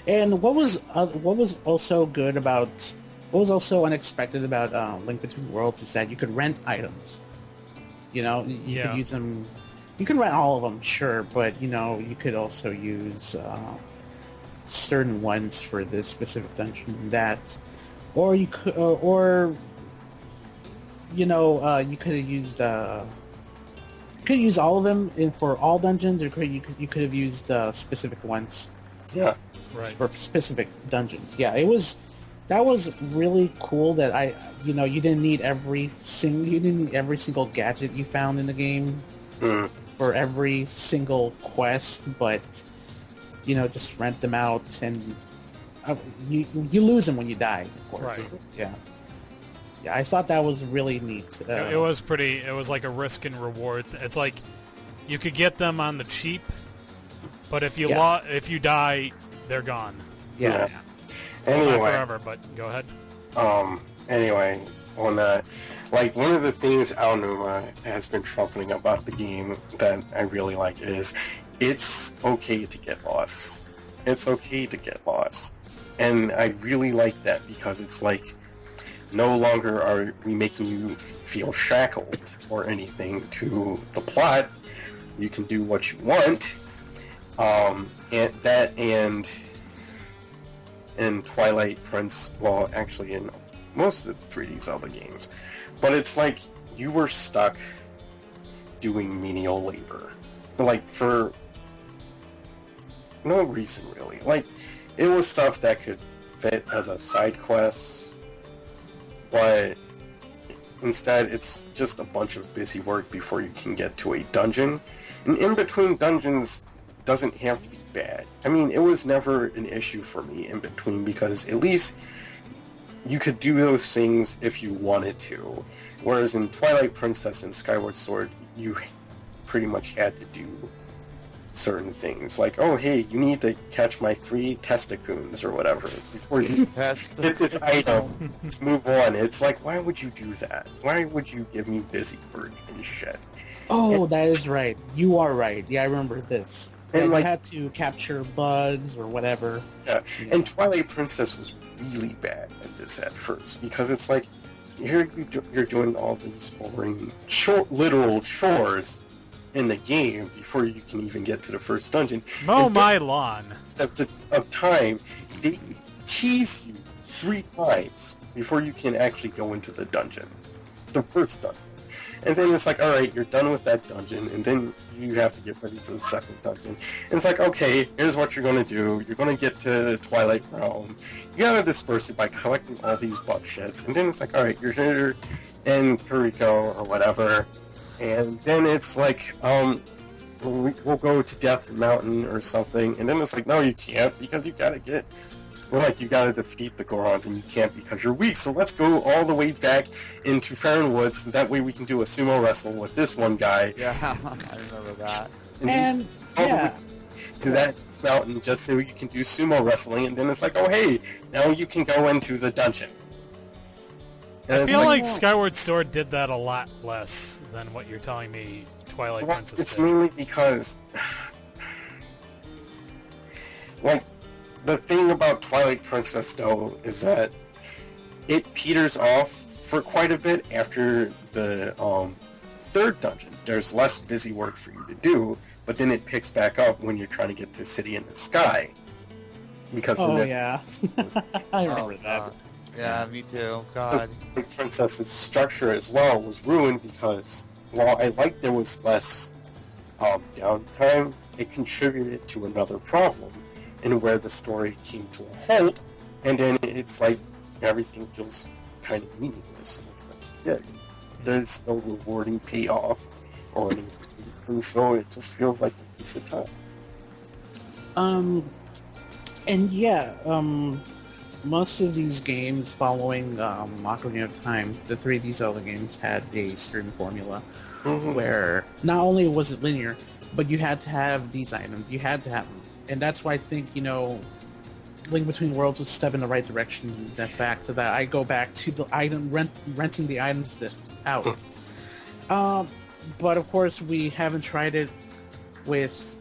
Speaker 4: And what was unexpected about Link Between Worlds is that you could rent items. You could use them. You can rent all of them, sure, but you could also use certain ones for this specific dungeon and that, or you could, you could have used. You could use all of them for all dungeons, or you could have used specific ones.
Speaker 2: Yeah,
Speaker 1: right.
Speaker 4: For specific dungeons. Yeah, that was really cool. That you didn't need every single gadget you found in the game for every single quest, but just rent them out, and you lose them when you die, of course.
Speaker 1: Right.
Speaker 4: Yeah. Yeah, I thought that was really neat.
Speaker 1: It was like a risk and reward. It's like you could get them on the cheap, but if you die, they're gone.
Speaker 4: Yeah.
Speaker 2: Anyway,
Speaker 1: not forever, but go ahead.
Speaker 2: Anyway, on that, like, one of the things Aonuma has been trumpeting about the game that I really like is it's okay to get lost. It's okay to get lost. And I really like that because it's like, no longer are we making you feel shackled or anything to the plot. You can do what you want. And in Twilight Prince, well, actually in most of the 3D Zelda games, but it's like you were stuck doing menial labor, like, for no reason really. Like, it was stuff that could fit as a side quest, but instead it's just a bunch of busy work before you can get to a dungeon. And in between dungeons doesn't have to be bad. I mean, it was never an issue for me in between, because at least you could do those things if you wanted to. Whereas in Twilight Princess and Skyward Sword, you pretty much had to do certain things. Like, oh, hey, you need to catch my 3 testicoons or whatever before you get this item to move on. It's like, why would you do that? Why would you give me busy work and shit?
Speaker 4: Oh, that is right. You are right. Yeah, I remember this.
Speaker 2: And
Speaker 4: you had to capture bugs or whatever.
Speaker 2: Yeah. And Twilight Princess was really bad at this at first, because it's like, here you're doing all these boring, literal chores in the game before you can even get to the first dungeon.
Speaker 1: Mow my lawn.
Speaker 2: Of time, they tease you 3 times before you can actually go into the dungeon. The first dungeon. And then it's like, alright, you're done with that dungeon, and then you have to get ready for the second dungeon. And it's like, okay, here's what you're going to do. You're going to get to the Twilight Realm. You got to disperse it by collecting all these bug shits. And then it's like, alright, you're here in Kuriko or whatever. And then it's like, we'll go to Death Mountain or something. And then it's like, no, you can't, because you got to get... Well, like, you gotta defeat the Gorons, and you can't because you're weak, so let's go all the way back into Farron Woods, so that way we can do a sumo wrestle with this one guy.
Speaker 3: Yeah, I remember that.
Speaker 2: And
Speaker 4: yeah.
Speaker 2: To that mountain, just so you can do sumo wrestling, and then it's like, oh, hey, now you can go into the dungeon. And
Speaker 1: I feel like Skyward Sword did that a lot less than what you're telling me Twilight Princess
Speaker 2: it's
Speaker 1: did.
Speaker 2: mainly because... like... The thing about Twilight Princess, though, is that it peters off for quite a bit after the 3rd dungeon. There's less busy work for you to do, but then it picks back up when you're trying to get to City in the Sky. Because
Speaker 4: yeah. I remember that.
Speaker 3: Yeah, me too. God.
Speaker 2: The Princess's structure as well was ruined because, while I liked there was less downtime, it contributed to another problem. And where the story came to a halt, and then it's like everything feels kind of meaningless. There's no rewarding payoff or anything, and so it just feels like a piece of time.
Speaker 4: And yeah, most of these games following Ocarina of Time, the 3D Zelda games, had a certain formula where not only was it linear, but you had to have these items. You had to have them. And that's why I think, Link Between Worlds was a step in the right direction. That back to that, I go back to the item renting the items out. But of course, we haven't tried it with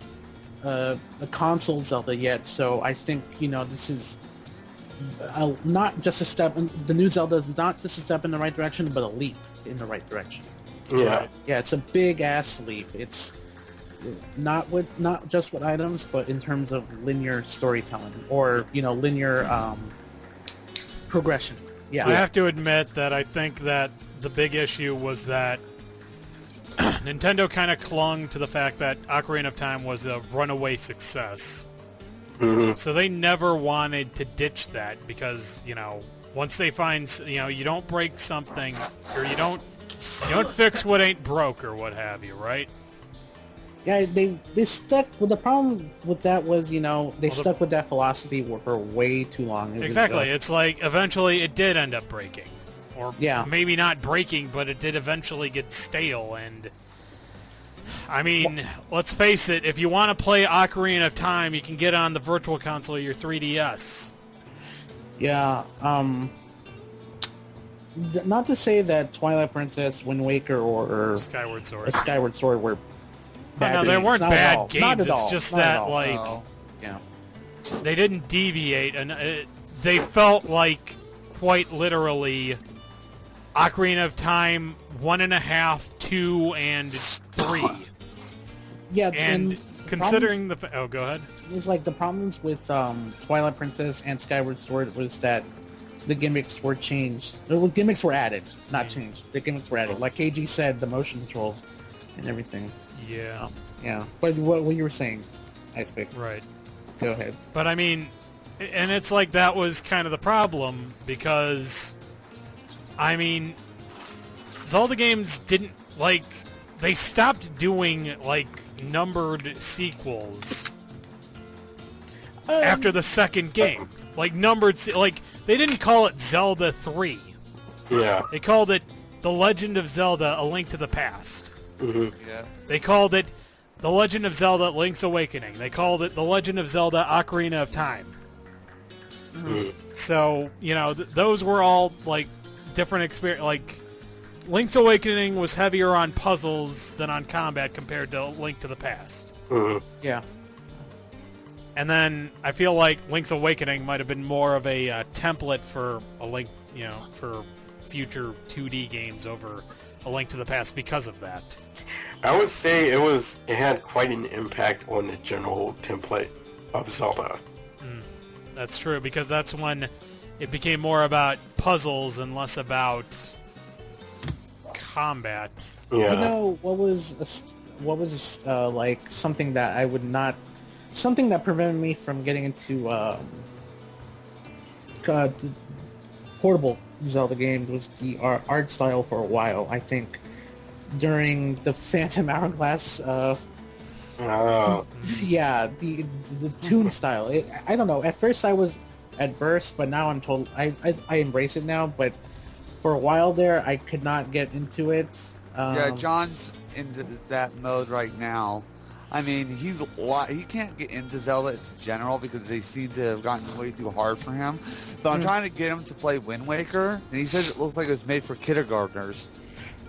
Speaker 4: the console Zelda yet. So I think this is not just a step. The new Zelda is not just a step in the right direction, but a leap in the right direction.
Speaker 2: Yeah,
Speaker 4: yeah, it's a big ass leap. It's not just with items, but in terms of linear storytelling or linear progression. Yeah,
Speaker 1: I have to admit that I think that the big issue was that Nintendo kind of clung to the fact that Ocarina of Time was a runaway success. So they never wanted to ditch that because once they find you don't break something or you don't fix what ain't broke or what have you, right?
Speaker 4: Yeah, they stuck with the problem with that was they stuck with that philosophy for way too long.
Speaker 1: Exactly. It's like eventually it did end up breaking, or maybe not breaking, but it did eventually get stale. And I mean, let's face it: if you want to play Ocarina of Time, you can get on the Virtual Console of your 3DS.
Speaker 4: Yeah. Not to say that Twilight Princess, Wind Waker, or
Speaker 1: Skyward
Speaker 4: Sword were.
Speaker 1: No, there weren't bad games. It's just that, they didn't deviate, and they felt like, quite literally, Ocarina of Time 1.5, 2, and 3.
Speaker 4: Yeah,
Speaker 1: and considering the... go ahead.
Speaker 4: It's like the problems with Twilight Princess and Skyward Sword was that the gimmicks were changed. The gimmicks were added, not changed. The gimmicks were added. Like KG said, the motion controls and everything.
Speaker 1: Yeah.
Speaker 4: Yeah. But what you were saying, I speak.
Speaker 1: Right.
Speaker 4: Go ahead.
Speaker 1: But I mean, and it's like that was kind of the problem because, I mean, Zelda games didn't, they stopped doing, numbered sequels after the second game. They didn't call it Zelda 3.
Speaker 2: Yeah.
Speaker 1: They called it The Legend of Zelda: A Link to the Past.
Speaker 2: Mm-hmm.
Speaker 3: Yeah.
Speaker 1: They called it The Legend of Zelda Link's Awakening. They called it The Legend of Zelda Ocarina of Time. So, those were all, like, different experience. Like, Link's Awakening was heavier on puzzles than on combat compared to Link to the Past.
Speaker 4: Yeah.
Speaker 1: And then I feel like Link's Awakening might have been more of a template for a Link, for future 2D games over A Link to the Past because of that.
Speaker 2: I would say it had quite an impact on the general template of Zelda.
Speaker 1: That's true, because that's when it became more about puzzles and less about combat.
Speaker 2: Yeah.
Speaker 4: What was like something that I would not, something that prevented me from getting into portable Zelda games was the art style for a while. I think during the Phantom Hourglass, yeah, the toon style. I don't know. At first I was adverse, but now I'm total. I embrace it now. But for a while there, I could not get into it.
Speaker 3: Yeah, John's into that mode right now. I mean, he can't get into Zelda in general because they seem to have gotten way too hard for him. But I'm trying to get him to play Wind Waker, and he says it looks like it was made for kindergartners.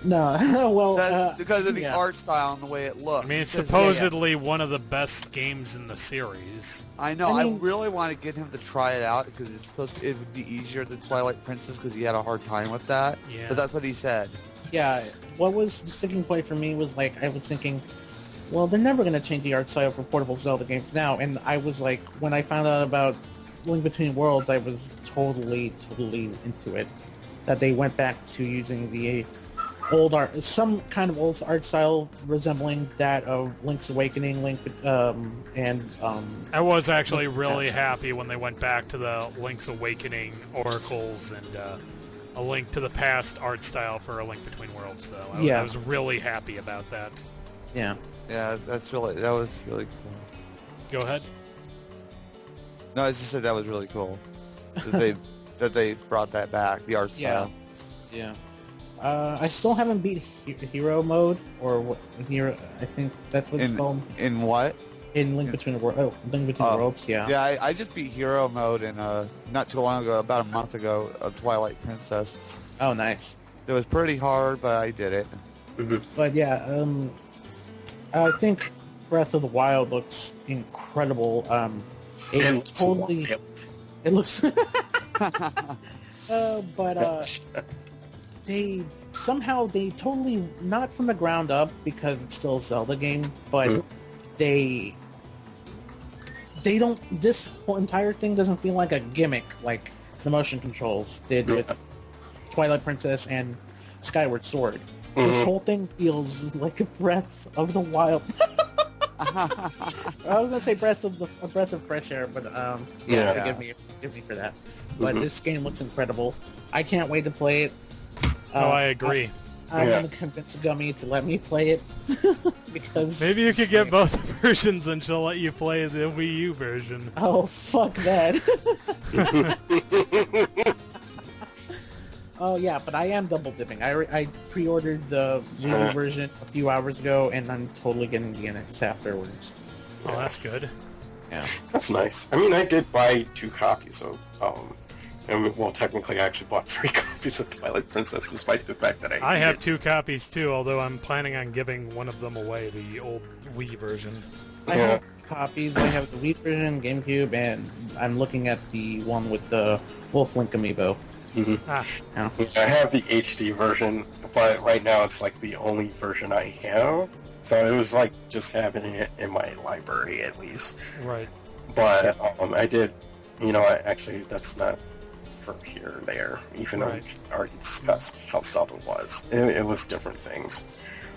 Speaker 4: No, well,
Speaker 3: because of the art style and the way it looks.
Speaker 1: I mean, it's supposedly one of the best games in the series.
Speaker 3: I know. I really want to get him to try it out because it would be easier than Twilight Princess because he had a hard time with that.
Speaker 1: Yeah.
Speaker 3: But that's what he said.
Speaker 4: Yeah, what was the sticking point for me was, like, I was thinking, well, they're never going to change the art style for portable Zelda games now. And I was like, when I found out about Link Between Worlds, I was totally into it. That they went back to using the old art, some kind of old art style resembling that of Link's Awakening,
Speaker 1: I was actually really happy when they went back to the Link's Awakening oracles and A Link to the Past art style for A Link Between Worlds, though. I was really happy about that.
Speaker 4: Yeah.
Speaker 3: Yeah, that was really cool.
Speaker 1: Go ahead.
Speaker 3: No, I just said that was really cool that they brought that back, the art style.
Speaker 4: Yeah. I still haven't beat Hero mode, or what? Hero. I think that's what it's called.
Speaker 3: In what?
Speaker 4: In Link Between Worlds. Yeah.
Speaker 3: Yeah, I just beat Hero mode in not too long ago, about a month ago, of Twilight Princess.
Speaker 4: Oh, nice.
Speaker 3: It was pretty hard, but I did it.
Speaker 4: But yeah, I think Breath of the Wild looks incredible. It looks. But they totally, not from the ground up because it's still a Zelda game, but they don't. This whole entire thing doesn't feel like a gimmick like the motion controls did with Twilight Princess and Skyward Sword. This whole thing feels like a Breath of the Wild. I was gonna say breath of fresh air, but forgive me for that. But this game looks incredible. I can't wait to play it.
Speaker 1: I agree.
Speaker 4: I'm gonna convince Gummy to let me play it because
Speaker 1: maybe you could get both versions and she'll let you play the Wii U version.
Speaker 4: Oh, fuck that. Oh yeah, but I am double dipping. I pre-ordered the Wii U version a few hours ago, and I'm totally getting the NX afterwards.
Speaker 1: Oh, that's good.
Speaker 4: Yeah,
Speaker 2: that's nice. I mean, I did buy 2 copies of, technically I actually bought 3 copies of Twilight Princess, despite the fact that I
Speaker 1: have 2 copies too, although I'm planning on giving one of them away, the old Wii version.
Speaker 4: I have copies. I have the Wii version, GameCube, and I'm looking at the one with the Wolf Link amiibo.
Speaker 2: I have the HD version, but right now it's like the only version I have. So it was like just having it in my library at least.
Speaker 1: Right.
Speaker 2: But I did, actually that's not for here or there, even though we already discussed how Zelda was. It was different things.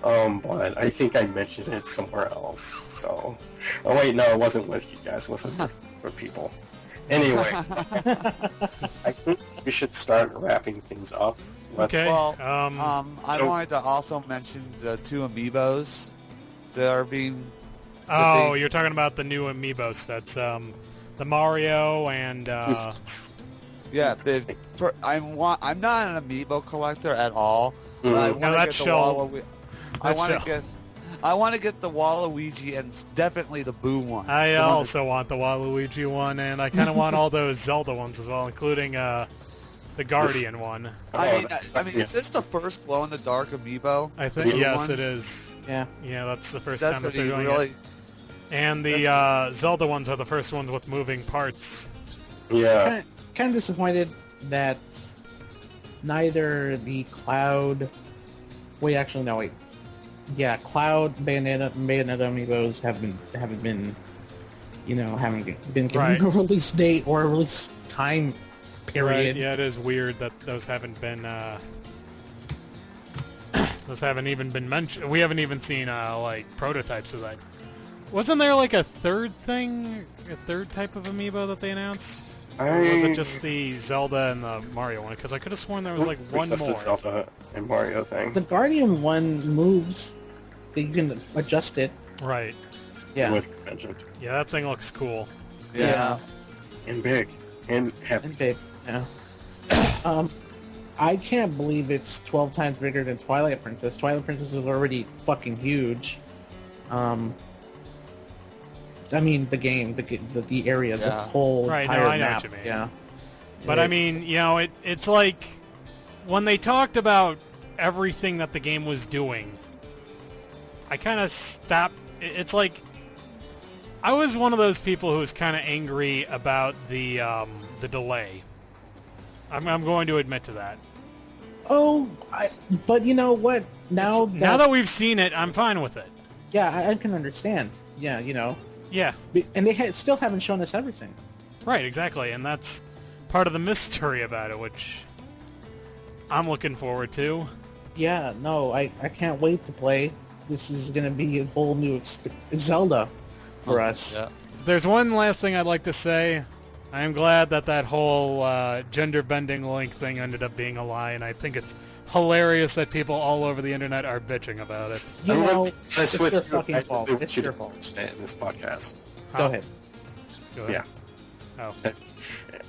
Speaker 2: But I think I mentioned it somewhere else. So, oh wait, no, it wasn't with you guys. It wasn't for people. Anyway, I think we should start wrapping things up.
Speaker 1: Okay.
Speaker 3: Well, I wanted to also mention the 2 amiibos that are being.
Speaker 1: Oh, you're talking about the new amiibo sets, the Mario and.
Speaker 3: Yeah, I'm not an amiibo collector at all. But I want to get the I want to get the Waluigi and definitely the Boo one.
Speaker 1: I also want the Waluigi one, and I kind of want all those Zelda ones as well, including the Guardian one.
Speaker 3: I mean, is this the first glow-in-the-dark amiibo?
Speaker 1: I think, yes,
Speaker 3: one?
Speaker 1: it is.
Speaker 4: Yeah.
Speaker 1: Yeah, that's the first
Speaker 3: That's
Speaker 1: time that
Speaker 3: gonna
Speaker 1: they're
Speaker 3: be
Speaker 1: doing
Speaker 3: really.
Speaker 1: it. And the Zelda ones are the first ones with moving parts.
Speaker 2: Yeah.
Speaker 4: Kind of disappointed that neither the Cloud... Wait, actually, no, wait. Yeah, Cloud, Bayonetta amiibos haven't been given
Speaker 1: Right.
Speaker 4: a release date or a release time period.
Speaker 1: Right, yeah, it is weird that those haven't been, those haven't even been mentioned. We haven't even seen, like, prototypes of that. Wasn't there, like, a third type of amiibo that they announced? Or was it just the Zelda and the Mario one? Because I could have sworn there was, like, one
Speaker 2: Just the
Speaker 1: more.
Speaker 2: Zelda and Mario thing.
Speaker 4: The Guardian one moves. You can adjust it.
Speaker 1: Right.
Speaker 4: Yeah.
Speaker 2: With mentioned.
Speaker 1: Yeah, that thing looks cool.
Speaker 3: Yeah.
Speaker 2: And big. And heavy.
Speaker 4: And big. Yeah. I can't believe it's 12 times bigger than Twilight Princess. Twilight Princess was already fucking huge. I mean, the game, the area, the whole
Speaker 1: Right, no,
Speaker 4: entire
Speaker 1: I know
Speaker 4: map.
Speaker 1: what you mean.
Speaker 4: Yeah.
Speaker 1: But I mean, you know, it's like when they talked about everything that the game was doing, I kind of stopped. It's like I was one of those people who was kind of angry about the delay. I'm going to admit to that.
Speaker 4: Oh, but you know what? Now
Speaker 1: that we've seen it, I'm fine with it.
Speaker 4: Yeah, I can understand. Yeah, you know.
Speaker 1: Yeah.
Speaker 4: And they still haven't shown us everything.
Speaker 1: Right, exactly, and that's part of the mystery about it, which I'm looking forward to.
Speaker 4: Yeah, no, I can't wait to play. This is going to be a whole new Zelda for us.
Speaker 3: Yeah.
Speaker 1: There's one last thing I'd like to say. I am glad that whole gender-bending Link thing ended up being a lie, and I think it's hilarious that people all over the internet are bitching about it.
Speaker 4: You
Speaker 2: I'm
Speaker 4: know,
Speaker 2: gonna
Speaker 4: it's
Speaker 2: switch
Speaker 4: their
Speaker 2: to-
Speaker 4: fucking
Speaker 2: I
Speaker 4: fault.
Speaker 2: want
Speaker 4: It's
Speaker 2: you
Speaker 4: their
Speaker 2: to
Speaker 4: fault.
Speaker 2: in this podcast.
Speaker 4: Go ahead.
Speaker 1: Go ahead.
Speaker 2: Yeah.
Speaker 1: Oh.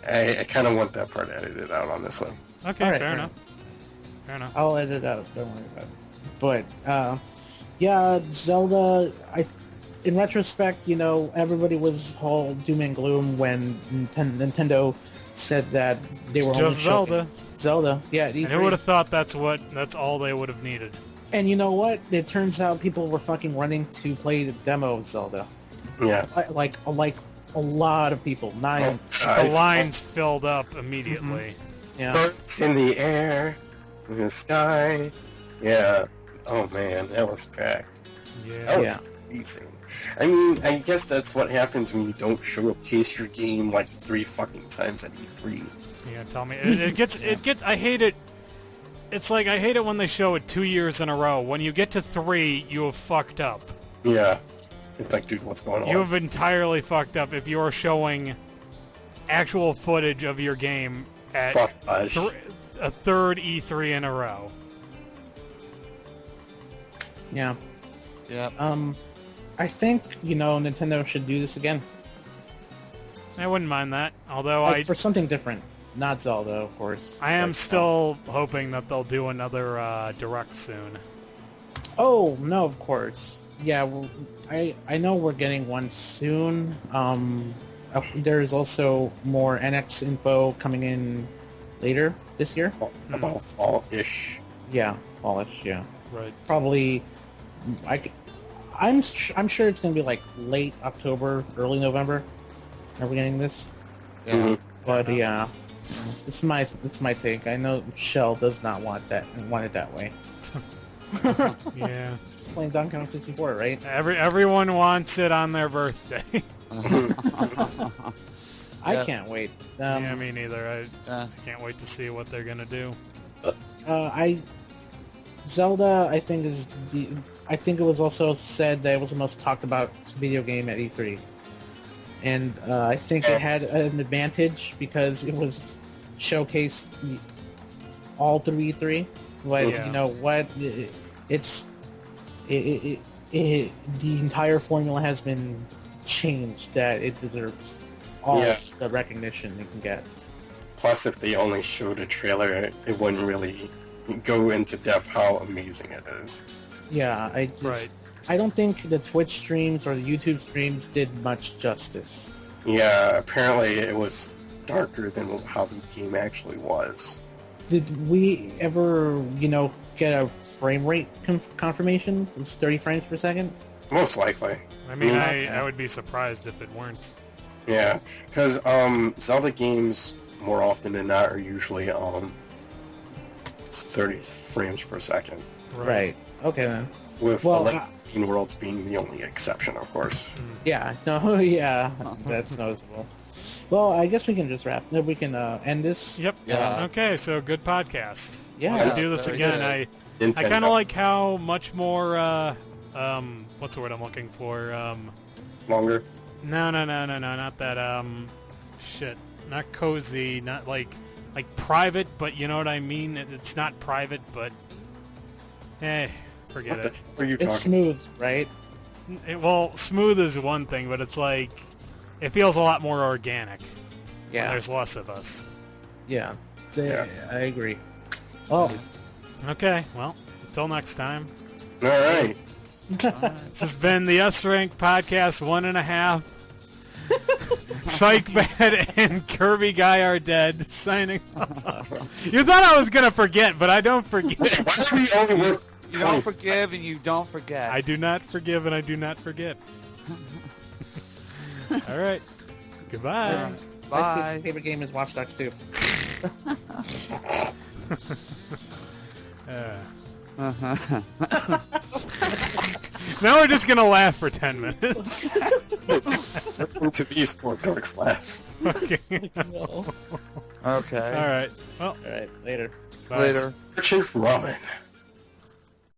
Speaker 2: I kind of want that part edited out on this one.
Speaker 1: Okay,
Speaker 4: All right,
Speaker 1: fair enough. Fair enough.
Speaker 4: I'll edit it out. Don't worry about it. But, yeah, Zelda, in retrospect, you know, everybody was all doom and gloom when Nintendo said that they were only
Speaker 1: Just
Speaker 4: showing
Speaker 1: Zelda.
Speaker 4: Zelda. Yeah,
Speaker 1: And who would have thought that's all they would have needed?
Speaker 4: And you know what? It turns out people were fucking running to play the demo of Zelda.
Speaker 2: Yeah.
Speaker 4: Like a lot of people. Nine.
Speaker 1: The lines filled up immediately.
Speaker 4: Yeah.
Speaker 2: Birds in the air, in the sky. Yeah. Oh man, that was packed.
Speaker 1: Yeah.
Speaker 2: That was amazing. I mean, I guess that's what happens when you don't showcase your game like 3 fucking times at E3.
Speaker 1: Yeah, tell me. It gets. I hate it. It's like I hate it when they show it 2 years in a row. When you get to 3, you have fucked up.
Speaker 2: Yeah. It's like, dude, what's going on?
Speaker 1: You have entirely fucked up if you're showing actual footage of your game at
Speaker 2: Fuck Ash.
Speaker 1: a third E3 in a row.
Speaker 4: Yeah.
Speaker 3: Yeah.
Speaker 4: I think, you know, Nintendo should do this again.
Speaker 1: I wouldn't mind that. Although
Speaker 4: Like, for something different. Not Zelda, of course.
Speaker 1: I am
Speaker 4: But,
Speaker 1: still hoping that they'll do another Direct soon.
Speaker 4: Oh, no, of course. Yeah, I know we're getting one soon. There's also more NX info coming in later this year.
Speaker 2: About fall-ish.
Speaker 4: Yeah, fallish, yeah.
Speaker 1: Right.
Speaker 4: Probably, I'm sure it's going to be like late October, early November. Are we getting this?
Speaker 3: Yeah.
Speaker 2: Mhm.
Speaker 4: But yeah, it's my take. I know Shell does not want it that way.
Speaker 1: Yeah.
Speaker 4: It's playing Donkey Kong 64, right?
Speaker 1: Everyone wants it on their birthday.
Speaker 4: I can't wait.
Speaker 1: Yeah, me neither.
Speaker 3: Yeah.
Speaker 1: I can't wait to see what they're gonna do.
Speaker 4: Zelda, I think it was also said that it was the most talked about video game at E3. And I think it had an advantage because it was showcased all through E3. But
Speaker 1: Yeah.
Speaker 4: you know what? The entire formula has been changed that it deserves all the recognition it can get.
Speaker 2: Plus, if they only showed a trailer, it wouldn't really go into depth how amazing it is.
Speaker 4: Yeah,
Speaker 1: Right.
Speaker 4: I don't think the Twitch streams or the YouTube streams did much justice.
Speaker 2: Yeah, apparently it was darker than how the game actually was.
Speaker 4: Did we ever, get a frame rate confirmation? It's 30 frames per second?
Speaker 2: Most likely.
Speaker 1: I mean, I would be surprised if it weren't.
Speaker 2: Yeah, because Zelda games, more often than not, are usually 30 frames per second.
Speaker 4: Right. Okay, then.
Speaker 2: With Link Worlds being the only exception, of course.
Speaker 4: Yeah. No, yeah. That's noticeable. Well, I guess we can just wrap. We can end this.
Speaker 1: Yep.
Speaker 3: Yeah.
Speaker 1: Okay, so good podcast.
Speaker 4: Yeah.
Speaker 1: To do this
Speaker 3: very
Speaker 1: again.
Speaker 3: good.
Speaker 1: I kind of like how much more, what's the word I'm looking for?
Speaker 2: Longer?
Speaker 1: No, not that, shit. Not cozy, not like private, but you know what I mean? It's not private, but, forget it.
Speaker 2: What are you
Speaker 4: It's
Speaker 2: talking
Speaker 4: smooth, right?
Speaker 1: Well, smooth is one thing, but it's like, it feels a lot more organic.
Speaker 4: Yeah.
Speaker 1: There's less of us.
Speaker 4: Yeah.
Speaker 2: Yeah.
Speaker 4: I agree. Oh.
Speaker 1: Okay, well, until next time.
Speaker 2: All right.
Speaker 1: This has been the S-Rank Podcast 1.5. Psychbad and Kirby Guy are dead. Signing off. You thought I was going to forget, but I don't forget.
Speaker 2: Why are we only worth
Speaker 3: You don't forgive and you don't forget.
Speaker 1: I do not forgive and I do not forget. All right. Goodbye.
Speaker 3: Bye.
Speaker 4: My favorite game is Watch Dogs 2.
Speaker 1: Now we're just going to laugh for 10 minutes.
Speaker 2: Welcome to the Sport Dorks Laugh.
Speaker 1: Okay.
Speaker 4: No.
Speaker 3: Okay.
Speaker 1: All right. Well,
Speaker 4: All right. Later.
Speaker 1: bye.
Speaker 3: Later.
Speaker 2: Richard Ramen.